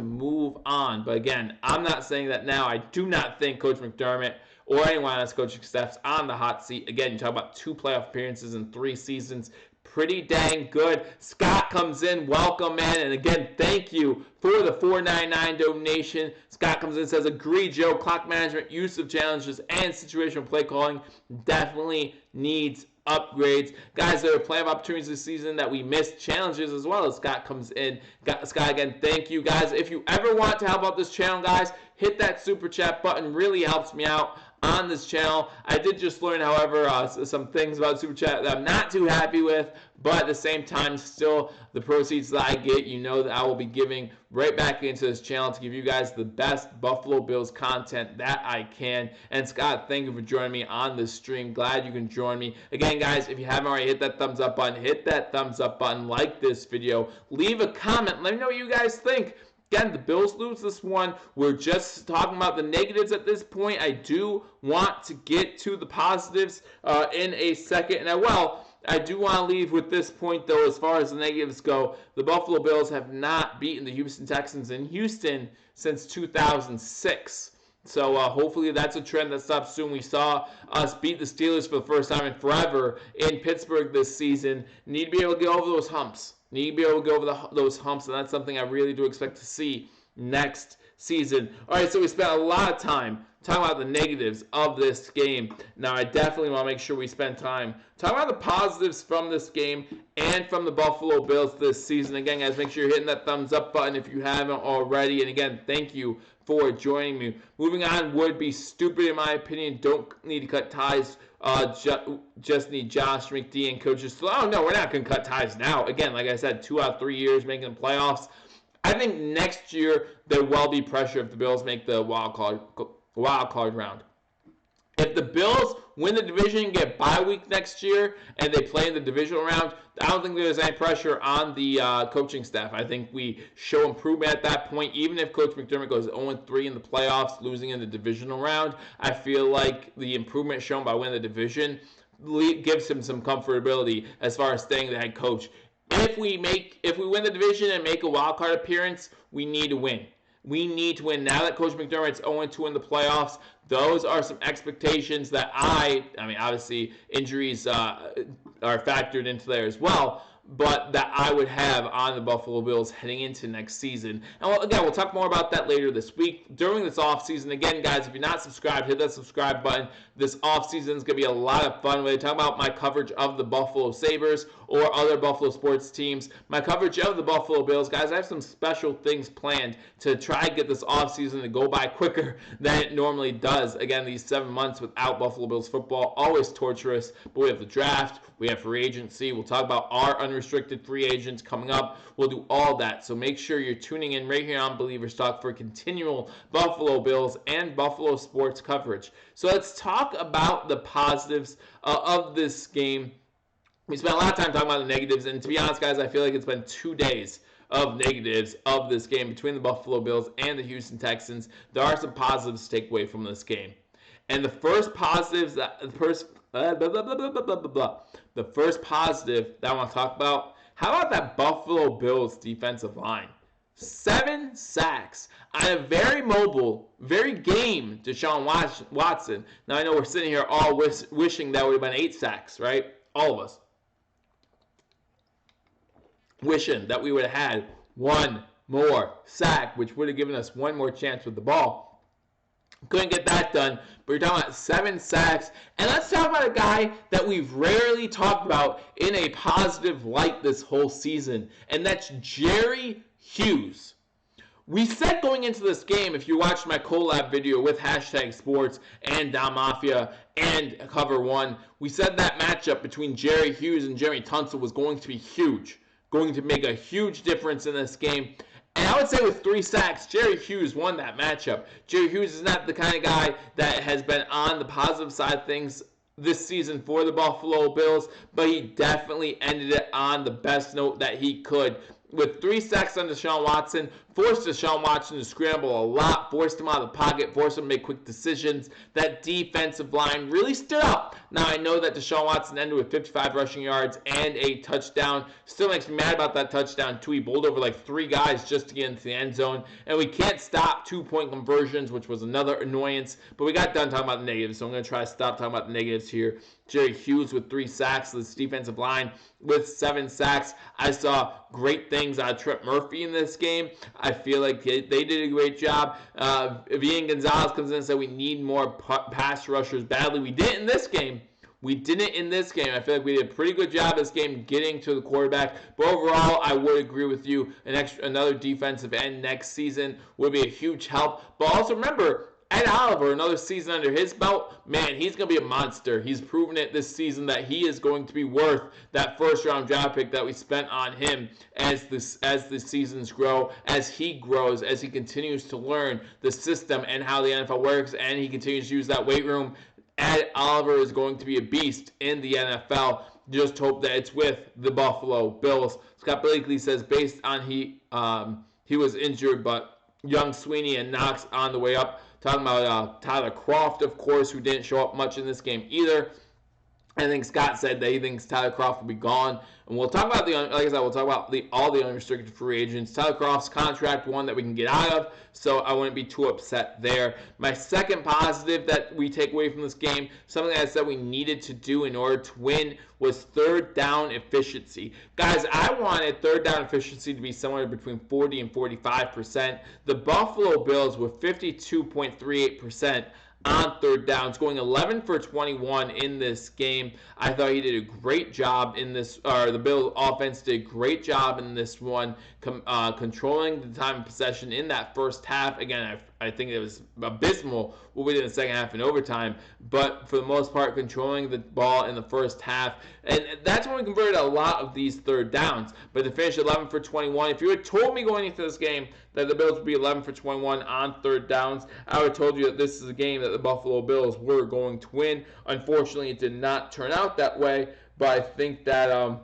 move on. But again, I'm not saying that now. I do not think Coach McDermott or anyone on his coaching staff's on the hot seat. Again, you talk about 2 playoff appearances in 3 seasons. Pretty dang good. Scott comes in. Welcome, man. And again, thank you for the $4.99 donation. Scott comes in and says, agree, Joe. Clock management, use of challenges, and situational play calling definitely needs upgrades. Guys, there are plenty of opportunities this season that we missed. Challenges as well. As Scott comes in. Scott, again, thank you, guys. If you ever want to help out this channel, guys, hit that super chat button. Really helps me out on this channel. I did just learn, however, some things about super chat that I'm not too happy with, but at the same time, still the proceeds that I get, that I will be giving right back into this channel to give you guys the best Buffalo Bills content that I can. And Scott, thank you for joining me on this stream. Glad you can join me. Again, guys, if you haven't already, hit that thumbs up button. Like this video. Leave a comment. Let me know what you guys think. Again, the Bills lose this one. We're just talking about the negatives at this point. I do want to get to the positives in a second. And I do want to leave with this point, though, as far as the negatives go. The Buffalo Bills have not beaten the Houston Texans in Houston since 2006. So hopefully that's a trend that stops soon. We saw us beat the Steelers for the first time in forever in Pittsburgh this season. Need to be able to get over those humps. Those humps, and that's something I really do expect to see next season. All right, so we spent a lot of time talking about the negatives of this game. Now, I definitely want to make sure we spend time talking about the positives from this game and from the Buffalo Bills this season. Again, guys, make sure you're hitting that thumbs up button if you haven't already. And again, thank you for joining me. Moving on would be stupid in my opinion. Don't need to cut ties. Just need Josh McD and coaches. So, oh no, we're not going to cut ties now. Again, like I said, 2 out of 3 years making the playoffs. I think next year there will be pressure if the Bills make the wild card round. If the Bills win the division, get bye week next year, and they play in the divisional round, I don't think there's any pressure on the coaching staff. I think we show improvement at that point. Even if Coach McDermott goes 0-3 in the playoffs, losing in the divisional round, I feel like the improvement shown by winning the division gives him some comfortability as far as staying the head coach. If we win the division and make a wild card appearance, we need to win. We need to win. Now that Coach McDermott's 0-2 in the playoffs, those are some expectations that I mean, obviously, injuries are factored into there as well, but that I would have on the Buffalo Bills heading into next season. And again, we'll talk more about that later this week. During this offseason, again, guys, if you're not subscribed, hit that subscribe button. This offseason is going to be a lot of fun. We're talking about my coverage of the Buffalo Sabres or other Buffalo sports teams. My coverage of the Buffalo Bills, guys, I have some special things planned to try to get this offseason to go by quicker than it normally does. Again, these 7 months without Buffalo Bills football, always torturous, but we have the draft, we have free agency, we'll talk about our unrestricted free agents coming up, we'll do all that, so make sure you're tuning in right here on Believers Talk for continual Buffalo Bills and Buffalo sports coverage. So let's talk about the positives of this game. We spent a lot of time talking about the negatives, and to be honest, guys, I feel like it's been 2 days of negatives of this game between the Buffalo Bills and the Houston Texans. There are some positives to take away from this game. And the first positive that I want to talk about, how about that Buffalo Bills defensive line? 7 sacks on a very mobile, very game Deshaun Watson. Now I know we're sitting here all wishing that would have been 8 sacks, right? All of us. Wishing that we would have had one more sack, which would have given us one more chance with the ball. Couldn't get that done, but you're talking about 7 sacks. And let's talk about a guy that we've rarely talked about in a positive light this whole season, and that's Jerry Hughes. We said going into this game, if you watched my collab video with hashtag sports and BillsMafia and Cover One, we said that matchup between Jerry Hughes and Jeremy Tunsil was going to be huge, going to make a huge difference in this game. And I would say with 3 sacks, Jerry Hughes won that matchup. Jerry Hughes is not the kind of guy that has been on the positive side of things this season for the Buffalo Bills, but he definitely ended it on the best note that he could. With 3 sacks on Deshaun Watson, forced Deshaun Watson to scramble a lot, forced him out of the pocket, forced him to make quick decisions. That defensive line really stood up. Now, I know that Deshaun Watson ended with 55 rushing yards and a touchdown. Still makes me mad about that touchdown, too. He bowled over like 3 guys just to get into the end zone. And we can't stop 2-point conversions, which was another annoyance. But we got done talking about the negatives, so I'm going to try to stop talking about the negatives here. Jerry Hughes with 3 sacks, this defensive line with 7 sacks. I saw great things out of Trent Murphy in this game. I feel like they did a great job. If Ian Gonzalez comes in and said we need more pass rushers badly, we did in this game. We didn't in this game. I feel like we did a pretty good job this game getting to the quarterback. But overall, I would agree with you. Another defensive end next season would be a huge help. But also remember, Ed Oliver, another season under his belt, man, he's going to be a monster. He's proven it this season that he is going to be worth that first-round draft pick that we spent on him as the seasons grow, as he grows, as he continues to learn the system and how the NFL works, and he continues to use that weight room. Ed Oliver is going to be a beast in the NFL. Just hope that it's with the Buffalo Bills. Scott Blakely says based on he was injured, but young Sweeney and Knox on the way up. Talking about Tyler Kroft, of course, who didn't show up much in this game either. I think Scott said that he thinks Tyler Kroft will be gone. And we'll talk about we'll talk about all the unrestricted free agents. Tyler Kroft's contract, one that we can get out of, so I wouldn't be too upset there. My second positive that we take away from this game, something that I said we needed to do in order to win, was third down efficiency. Guys, I wanted third down efficiency to be somewhere between 40 and 45%. The Buffalo Bills with 52.38%. on third downs, going 11 for 21 in this game. I thought he did a great job in this, or the Bills offense did a great job in this one, controlling the time of possession in that first half. Again, I think it was abysmal what we did in the second half in overtime, but for the most part, controlling the ball in the first half. And that's when we converted a lot of these third downs. But to finish 11 for 21, if you had told me going into this game that the Bills would be 11 for 21 on third downs, I would have told you that this is a game that the Buffalo Bills were going to win. Unfortunately, it did not turn out that way, but I think that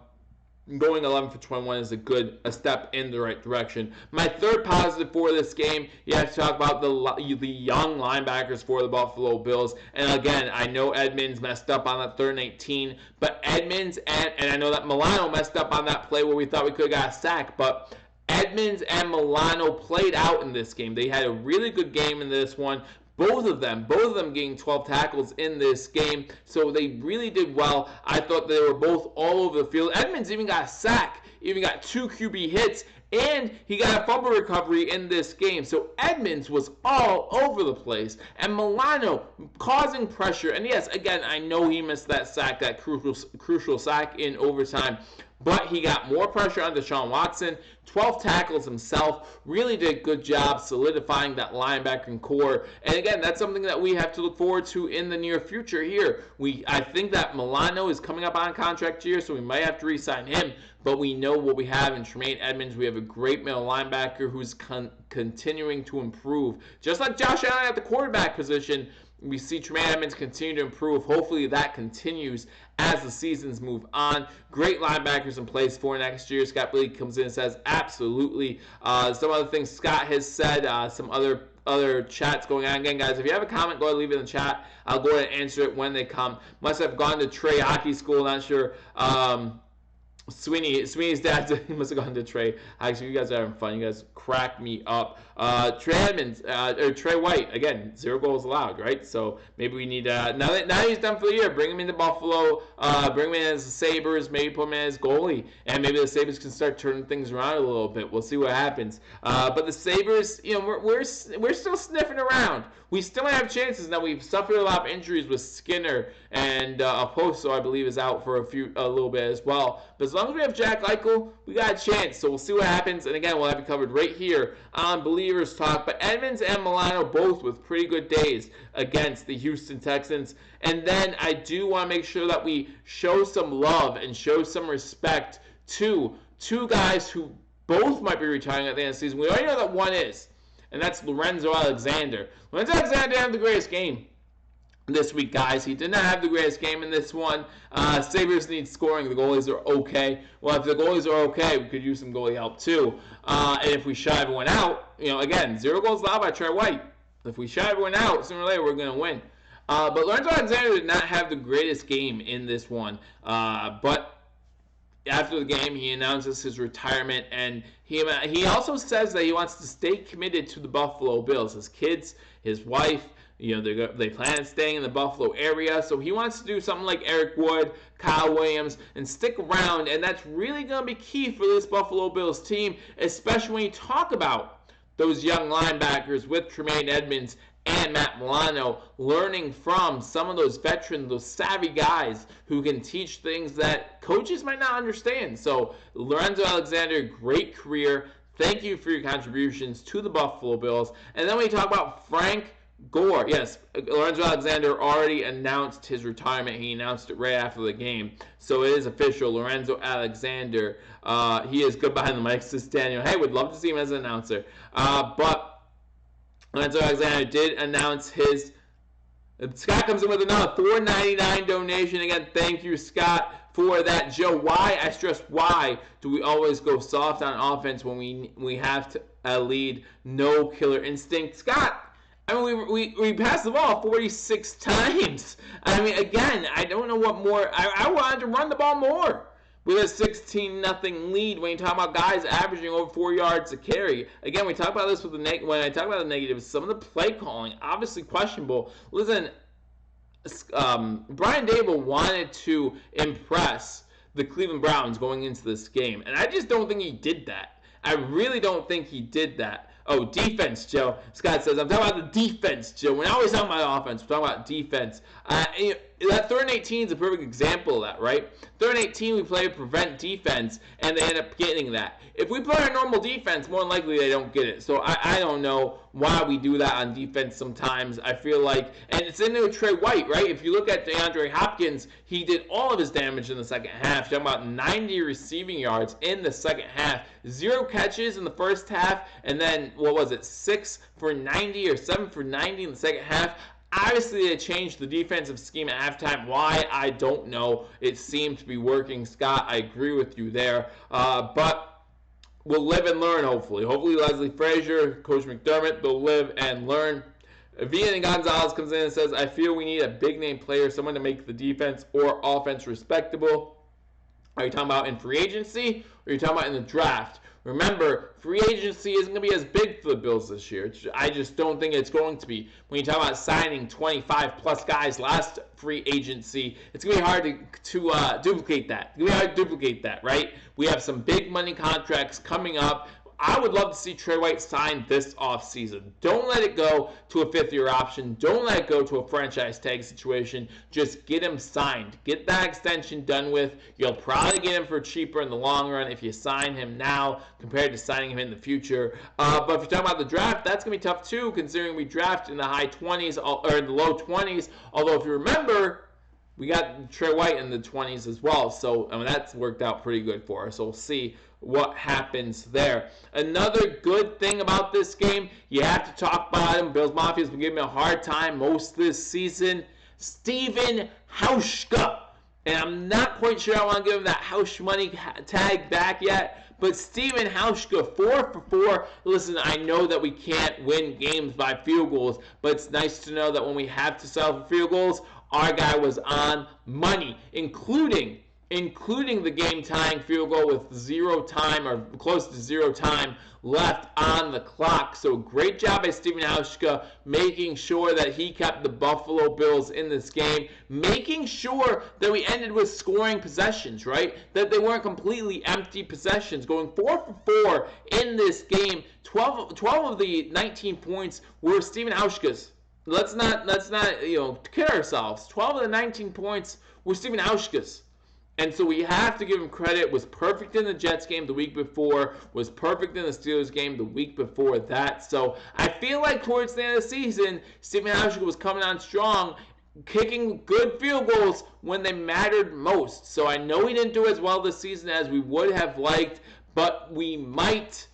going 11 for 21 is a step in the right direction. My third positive for this game, you have to talk about the young linebackers for the Buffalo Bills. And again, I know Edmonds messed up on that 3rd and 18, but Edmonds and I know that Milano messed up on that play where we thought we could have got a sack, but Edmonds and Milano played out in this game. They had a really good game in this one. Both of them getting 12 tackles in this game, so they really did well. I thought they were both all over the field. Edmonds even got a sack, even got 2 QB hits, and he got a fumble recovery in this game. So Edmonds was all over the place, and Milano causing pressure. And yes, again, I know he missed that sack, that crucial sack in overtime, but he got more pressure on Deshaun Watson, 12 tackles himself, really did a good job solidifying that linebacking core. And again, that's something that we have to look forward to in the near future here. I think that Milano is coming up on contract year, so we might have to re-sign him, but we know what we have in Tremaine Edmonds. We have a great middle linebacker who's continuing to improve. Just like Josh Allen at the quarterback position, we see Tremaine Edmonds continue to improve. Hopefully that continues as the seasons move on. Great linebackers in place for next year. Scott Blake comes in and says, absolutely. Some other things Scott has said, some other chats going on. Again, guys, if you have a comment, go ahead and leave it in the chat. I'll go ahead and answer it when they come. Must have gone to Trey hockey school, not sure. Sweeney's dad, he must have gone to Trey. Actually, you guys are having fun. You guys crack me up. Trey Edmonds, or Trey White, again, 0 goals allowed, right? So maybe we need, now he's done for the year, bring him into Buffalo, bring him in as the Sabres, maybe put him in as goalie, and maybe the Sabres can start turning things around a little bit. We'll see what happens. But the Sabres, we're still sniffing around. We still have chances. Now, we've suffered a lot of injuries with Skinner, and Oposo, I believe, is out for a little bit as well. But as long as we have Jack Eichel, we got a chance. So we'll see what happens. And again, we'll have it covered right here on Believers Talk. But Edmonds and Milano both with pretty good days against the Houston Texans. And then I do want to make sure that we show some love and show some respect to 2 guys who both might be retiring at the end of the season. We already know that one is, and that's Lorenzo Alexander. Lorenzo Alexander didn't have the greatest game this week, guys. He did not have the greatest game in this one. Sabres need scoring. The goalies are okay. Well, if the goalies are okay, we could use some goalie help too. And if we shut everyone out, again, 0 goals allowed by Trey White. If we shut everyone out, sooner or later, we're going to win. But Lorenzo Alexander did not have the greatest game in this one. But after the game, he announces his retirement, and he also says that he wants to stay committed to the Buffalo Bills. His kids, his wife, they plan on staying in the Buffalo area, so he wants to do something like Eric Wood, Kyle Williams, and stick around, and that's really going to be key for this Buffalo Bills team, especially when you talk about those young linebackers with Tremaine Edmonds and Matt Milano, learning from some of those veterans, those savvy guys who can teach things that coaches might not understand. So Lorenzo Alexander, great career. Thank you for your contributions to the Buffalo Bills. And then we talk about Frank Gore. Yes, Lorenzo Alexander already announced his retirement. He announced it right after the game. So it is official. Lorenzo Alexander, he is good behind the mic, says Daniel. Hey, would love to see him as an announcer. But Lorenzo Alexander did announce his. Scott comes in with another $4.99 donation. Again, thank you, Scott, for that. Joe, why, I stress, why do we always go soft on offense when we have to lead? No killer instinct. Scott, I mean, we passed the ball 46 times. I mean, again, I don't know what more. I wanted to run the ball more. With a 16-0 lead, when you talk about guys averaging over 4 yards a carry. Again, we talk about this with when I talk about the negatives, some of the play calling, obviously questionable. Listen, Brian Daboll wanted to impress the Cleveland Browns going into this game, and I just don't think he did that. I really don't think he did that. Oh, defense, Joe. Scott says, I'm talking about the defense, Joe. We're not always talking about offense. We're talking about defense. That 3rd and 18 is a perfect example of that, right? 3rd and 18, we play prevent defense, and they end up getting that. If we play our normal defense, more than likely they don't get it. So I don't know why we do that on defense sometimes. I feel like, and it's into Trey White, right? If you look at DeAndre Hopkins, he did all of his damage in the second half. Talking about 90 receiving yards in the second half. 0 catches in the first half, and then, 6 for 90 or 7 for 90 in the second half. Obviously, they changed the defensive scheme at halftime. Why? I don't know. It seemed to be working. Scott, I agree with you there. But we'll live and learn, hopefully. Hopefully, Leslie Frazier, Coach McDermott, they'll live and learn. Vian Gonzalez comes in and says, I feel we need a big-name player, someone to make the defense or offense respectable. Are you talking about in free agency, or are you talking about in the draft? Remember, free agency isn't going to be as big for the Bills this year. I just don't think it's going to be. When you talk about signing 25-plus guys last free agency, it's going to be hard to duplicate that. It's going to be hard to duplicate that, right? We have some big money contracts coming up. I would love to see Trey White sign this offseason. Don't let it go to a 5th-year option. Don't let it go to a franchise tag situation. Just get him signed. Get that extension done with. You'll probably get him for cheaper in the long run if you sign him now compared to signing him in the future. But if you're talking about the draft, that's going to be tough too, considering we draft in the high 20s or in the low 20s. Although if you remember, we got Trey White in the 20s as well. So that's worked out pretty good for us. So we'll see what happens there. Another good thing about this game, you have to talk about him. BillsMafia has been giving me a hard time most this season. Stephen Hauschka. And I'm not quite sure I want to give him that Hausch money tag back yet. But Stephen Hauschka, 4 for 4. Listen, I know that we can't win games by field goals, but it's nice to know that when we have to settle for field goals, our guy was on money, including the game-tying field goal with 0 time or close to 0 time left on the clock. So great job by Stephen Hauschka, making sure that he kept the Buffalo Bills in this game, making sure that we ended with scoring possessions, right? That they weren't completely empty possessions. Going 4 for 4 in this game. 12 of the 19 points were Stephen Hauschka's. Let's not kid ourselves. 12 of the 19 points were Stephen Hauschka's. And so we have to give him credit. Was perfect in the Jets game the week before. Was perfect in the Steelers game the week before that. So I feel like towards the end of the season, Stephen Hauschka was coming on strong, kicking good field goals when they mattered most. So I know he didn't do as well this season as we would have liked, but we might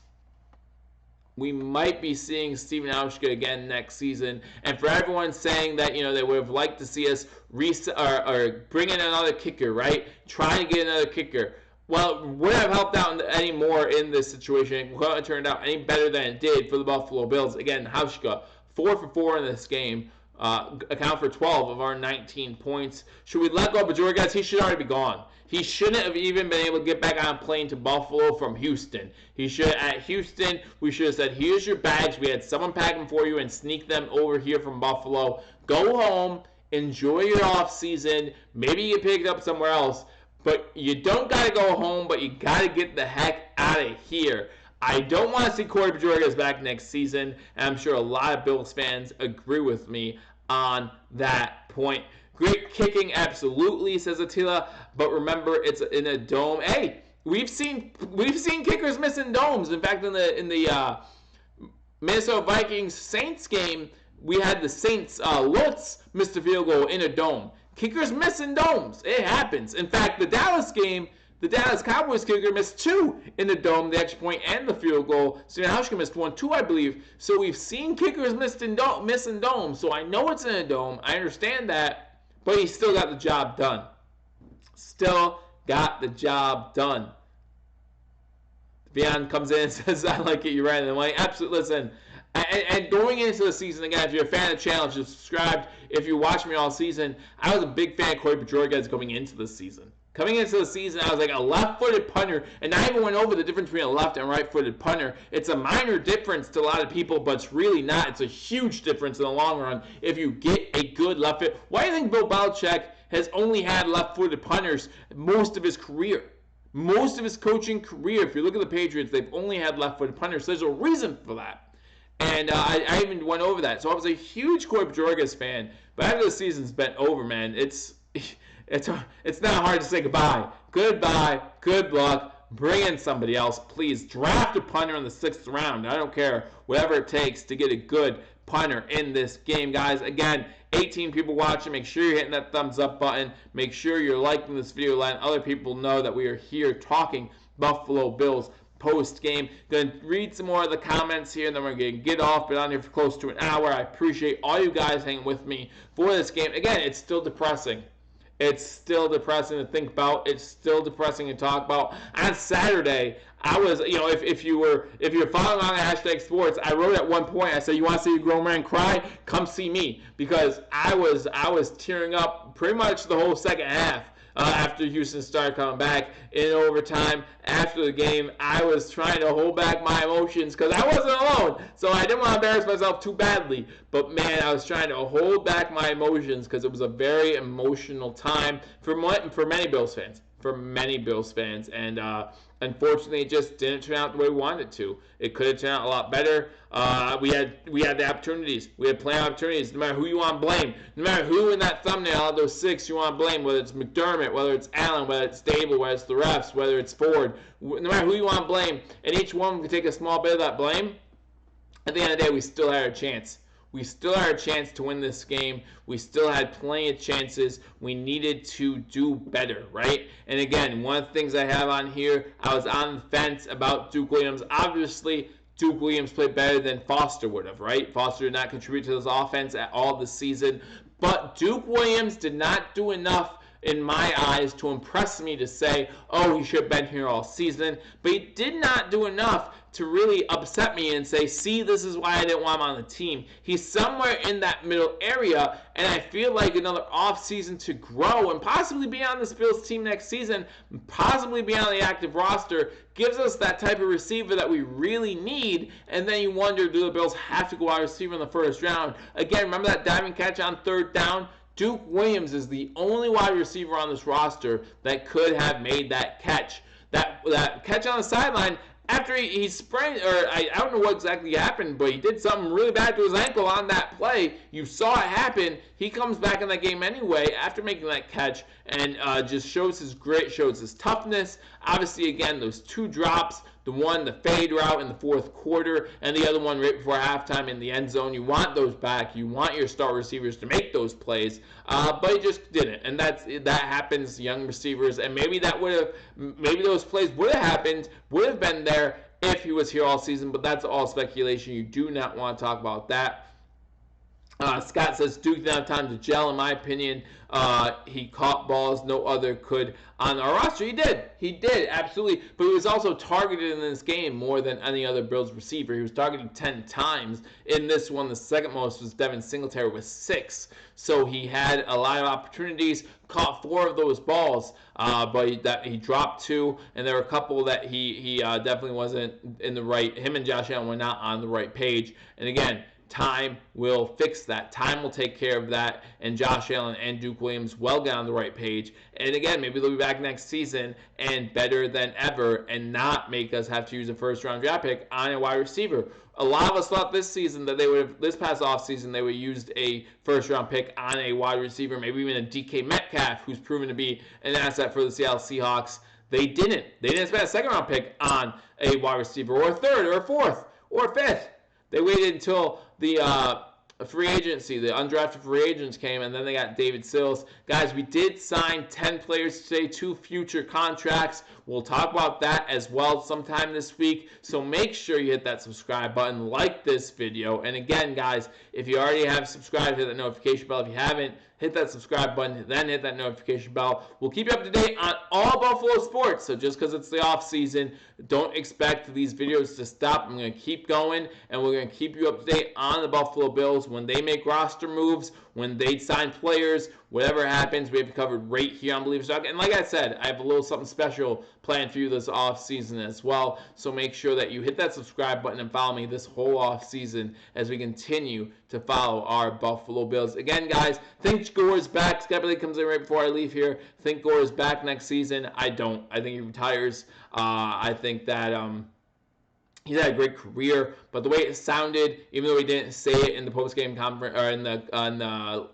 be seeing Stephen Hauschka again next season. And for everyone saying that, they would have liked to see us or bring in another kicker, right? Try to get another kicker. Well, wouldn't have helped out any more in this situation. It wouldn't have turned out any better than it did for the Buffalo Bills. Again, Hauschka, 4 for 4 in this game. Account for 12 of our 19 points. Should we let go of Bajorgas? He should already be gone. He shouldn't have even been able to get back on a plane to Buffalo from Houston. At Houston, we should have said, here's your bags. We had someone pack them for you and sneak them over here from Buffalo. Go home. Enjoy your off season. Maybe you get picked up somewhere else. But you don't got to go home, but you got to get the heck out of here. I don't want to see Corey Bajorgas back next season, and I'm sure a lot of Bills fans agree with me on that point. Great kicking, absolutely, says Attila, but remember, it's in a dome. Hey, we've seen kickers missing domes. In fact, in the Minnesota Vikings Saints game, we had the Saints Lutz missed a field goal in a dome. Kickers missing domes. It happens. In fact, the Dallas game, the Dallas Cowboys kicker missed 2 in the dome, the extra point and the field goal. Stephen Hauschka missed 1 too, I believe. So we've seen kickers missing domes. So I know it's in a dome. I understand that. But he still got the job done. Vian comes in and says, I like it, you're right. And I'm like, absolutely, listen. And going into the season, again, if you're a fan of the channel, just subscribe. If you watch me all season, I was a big fan of Corey Bajorgas going into the season. Coming into the season, I was like a left-footed punter, and I even went over the difference between a left and right-footed punter. It's a minor difference to a lot of people, but it's really not. It's a huge difference in the long run if you get a good left foot. Why do you think Bill Belichick has only had left-footed punters most of his career? Most of his coaching career, if you look at the Patriots, they've only had left-footed punters. There's a reason for that. And I even went over that. So I was a huge Corey Jorges fan. But after the season's been over, man, it's not hard to say goodbye. Goodbye. Good luck. Bring in somebody else, please. Draft a punter in the 6th round. I don't care. Whatever it takes to get a good punter in this game, guys. Again, 18 people watching. Make sure you're hitting that thumbs up button. Make sure you're liking this video, letting other people know that we are here talking Buffalo Bills post-game. Going to read some more of the comments here, and then we're going to get off. Been on here for close to an hour. I appreciate all you guys hanging with me for this game. Again, it's still depressing. It's still depressing to think about. It's still depressing to talk about. On Saturday, I was, if you're following on hashtag sports, I wrote at one point, I said, you want to see a grown man cry? Come see me. Because I was tearing up pretty much the whole second half. After Houston started coming back in overtime. After the game, I was trying to hold back my emotions because I wasn't alone. So I didn't want to embarrass myself too badly. But, man, I was trying to hold back my emotions because it was a very emotional time for many Bills fans. And unfortunately, it just didn't turn out the way we wanted it to. It could have turned out a lot better. We had the opportunities. We had plenty of opportunities. No matter who you want to blame, no matter who in that thumbnail of those 6 you want to blame, whether it's McDermott, whether it's Allen, whether it's Dable, whether it's the refs, whether it's Ford, no matter who you want to blame, and each one can take a small bit of that blame. At the end of the day, we still had a chance. We still had a chance to win this game. We still had plenty of chances. We needed to do better, right? And again, one of the things I have on here, I was on the fence about Duke Williams. Obviously, Duke Williams played better than Foster would have, right? Foster did not contribute to this offense at all this season. But Duke Williams did not do enough in my eyes to impress me to say, oh, he should have been here all season. But he did not do enough to really upset me and say, see, this is why I didn't want him on the team. He's somewhere in that middle area, and I feel like another offseason to grow and possibly be on this Bills team next season, possibly be on the active roster, gives us that type of receiver that we really need. And then you wonder, do the Bills have to go wide receiver in the 1st round? Again, remember that diving catch on 3rd down? Duke Williams is the only wide receiver on this roster that could have made that catch. That catch on the sideline, after he sprained, or I don't know what exactly happened, but he did something really bad to his ankle on that play. You saw it happen. He comes back in that game anyway after making that catch and just shows his grit, shows his toughness. Obviously, again, those 2 drops, the one, the fade route in the 4th quarter, and the other one right before halftime in the end zone. You want those back. You want your star receivers to make those plays, but he just didn't. And that happens, young receivers, and maybe those plays would have happened, would have been there if he was here all season, but that's all speculation. You do not want to talk about that. Scott says Duke didn't have time to gel, in my opinion. He caught balls no other could on our roster. He did, absolutely. But he was also targeted in this game more than any other Bills receiver. He was targeted 10 times. In this one, the second most was Devin Singletary with 6. So he had a lot of opportunities, caught 4 of those balls, but he dropped 2, and there were a couple that he definitely wasn't in the right. Him and Josh Allen were not on the right page. And again, time will fix that. Time will take care of that, and Josh Allen and Duke Williams will get on the right page. And again, maybe they'll be back next season and better than ever and not make us have to use a 1st-round draft pick on a wide receiver. A lot of us thought this past offseason, they would have used a 1st-round pick on a wide receiver, maybe even a DK Metcalf, who's proven to be an asset for the Seattle Seahawks. They didn't. They didn't spend a 2nd-round pick on a wide receiver, or a 3rd, or a 4th, or a 5th. They waited until the free agency, the undrafted free agents came, and then they got David Sills. Guys, we did sign 10 players today, 2 future contracts. We'll talk about that as well sometime this week. So make sure you hit that subscribe button, like this video. And again, guys, if you already have subscribed, hit that notification bell. If you haven't, hit that subscribe button, then hit that notification bell. We'll keep you up to date on all Buffalo sports. So just because it's the off season, don't expect these videos to stop. I'm going to keep going, and we're going to keep you up to date on the Buffalo Bills when they make roster moves, when they sign players, whatever happens. We have covered right here on Believers Talk. And like I said, I have a little something special planned for you this off season as well. So make sure that you hit that subscribe button and follow me this whole off season as we continue to follow our Buffalo Bills. Again, guys, think Gore is back. Scott Bailey comes in right before I leave here. Think Gore is back next season. I don't. I think he retires. I think that He's had a great career, but the way it sounded, even though he didn't say it in the post-game conference or in the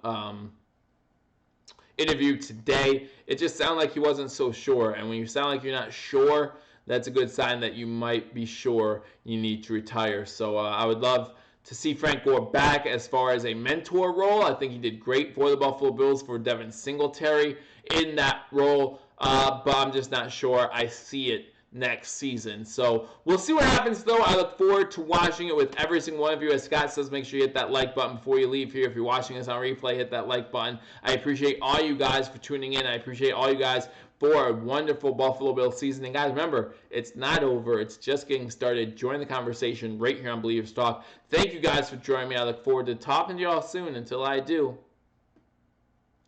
interview today, it just sounded like he wasn't so sure. And when you sound like you're not sure, that's a good sign that you might be sure you need to retire. So I would love to see Frank Gore back as far as a mentor role. I think he did great for the Buffalo Bills for Devin Singletary in that role, but I'm just not sure I see it next season. So we'll see what happens, though. I look forward to watching it with every single one of you. As Scott says, make sure you hit that like button before you leave here. If you're watching this on replay, hit that like button. I appreciate all you guys for tuning in. I appreciate all you guys for a wonderful Buffalo Bills season. And guys, remember, it's not over. It's just getting started. Join the conversation right here on Believers Talk. Thank you guys for joining me. I look forward to talking to y'all soon. Until I do,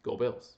go Bills.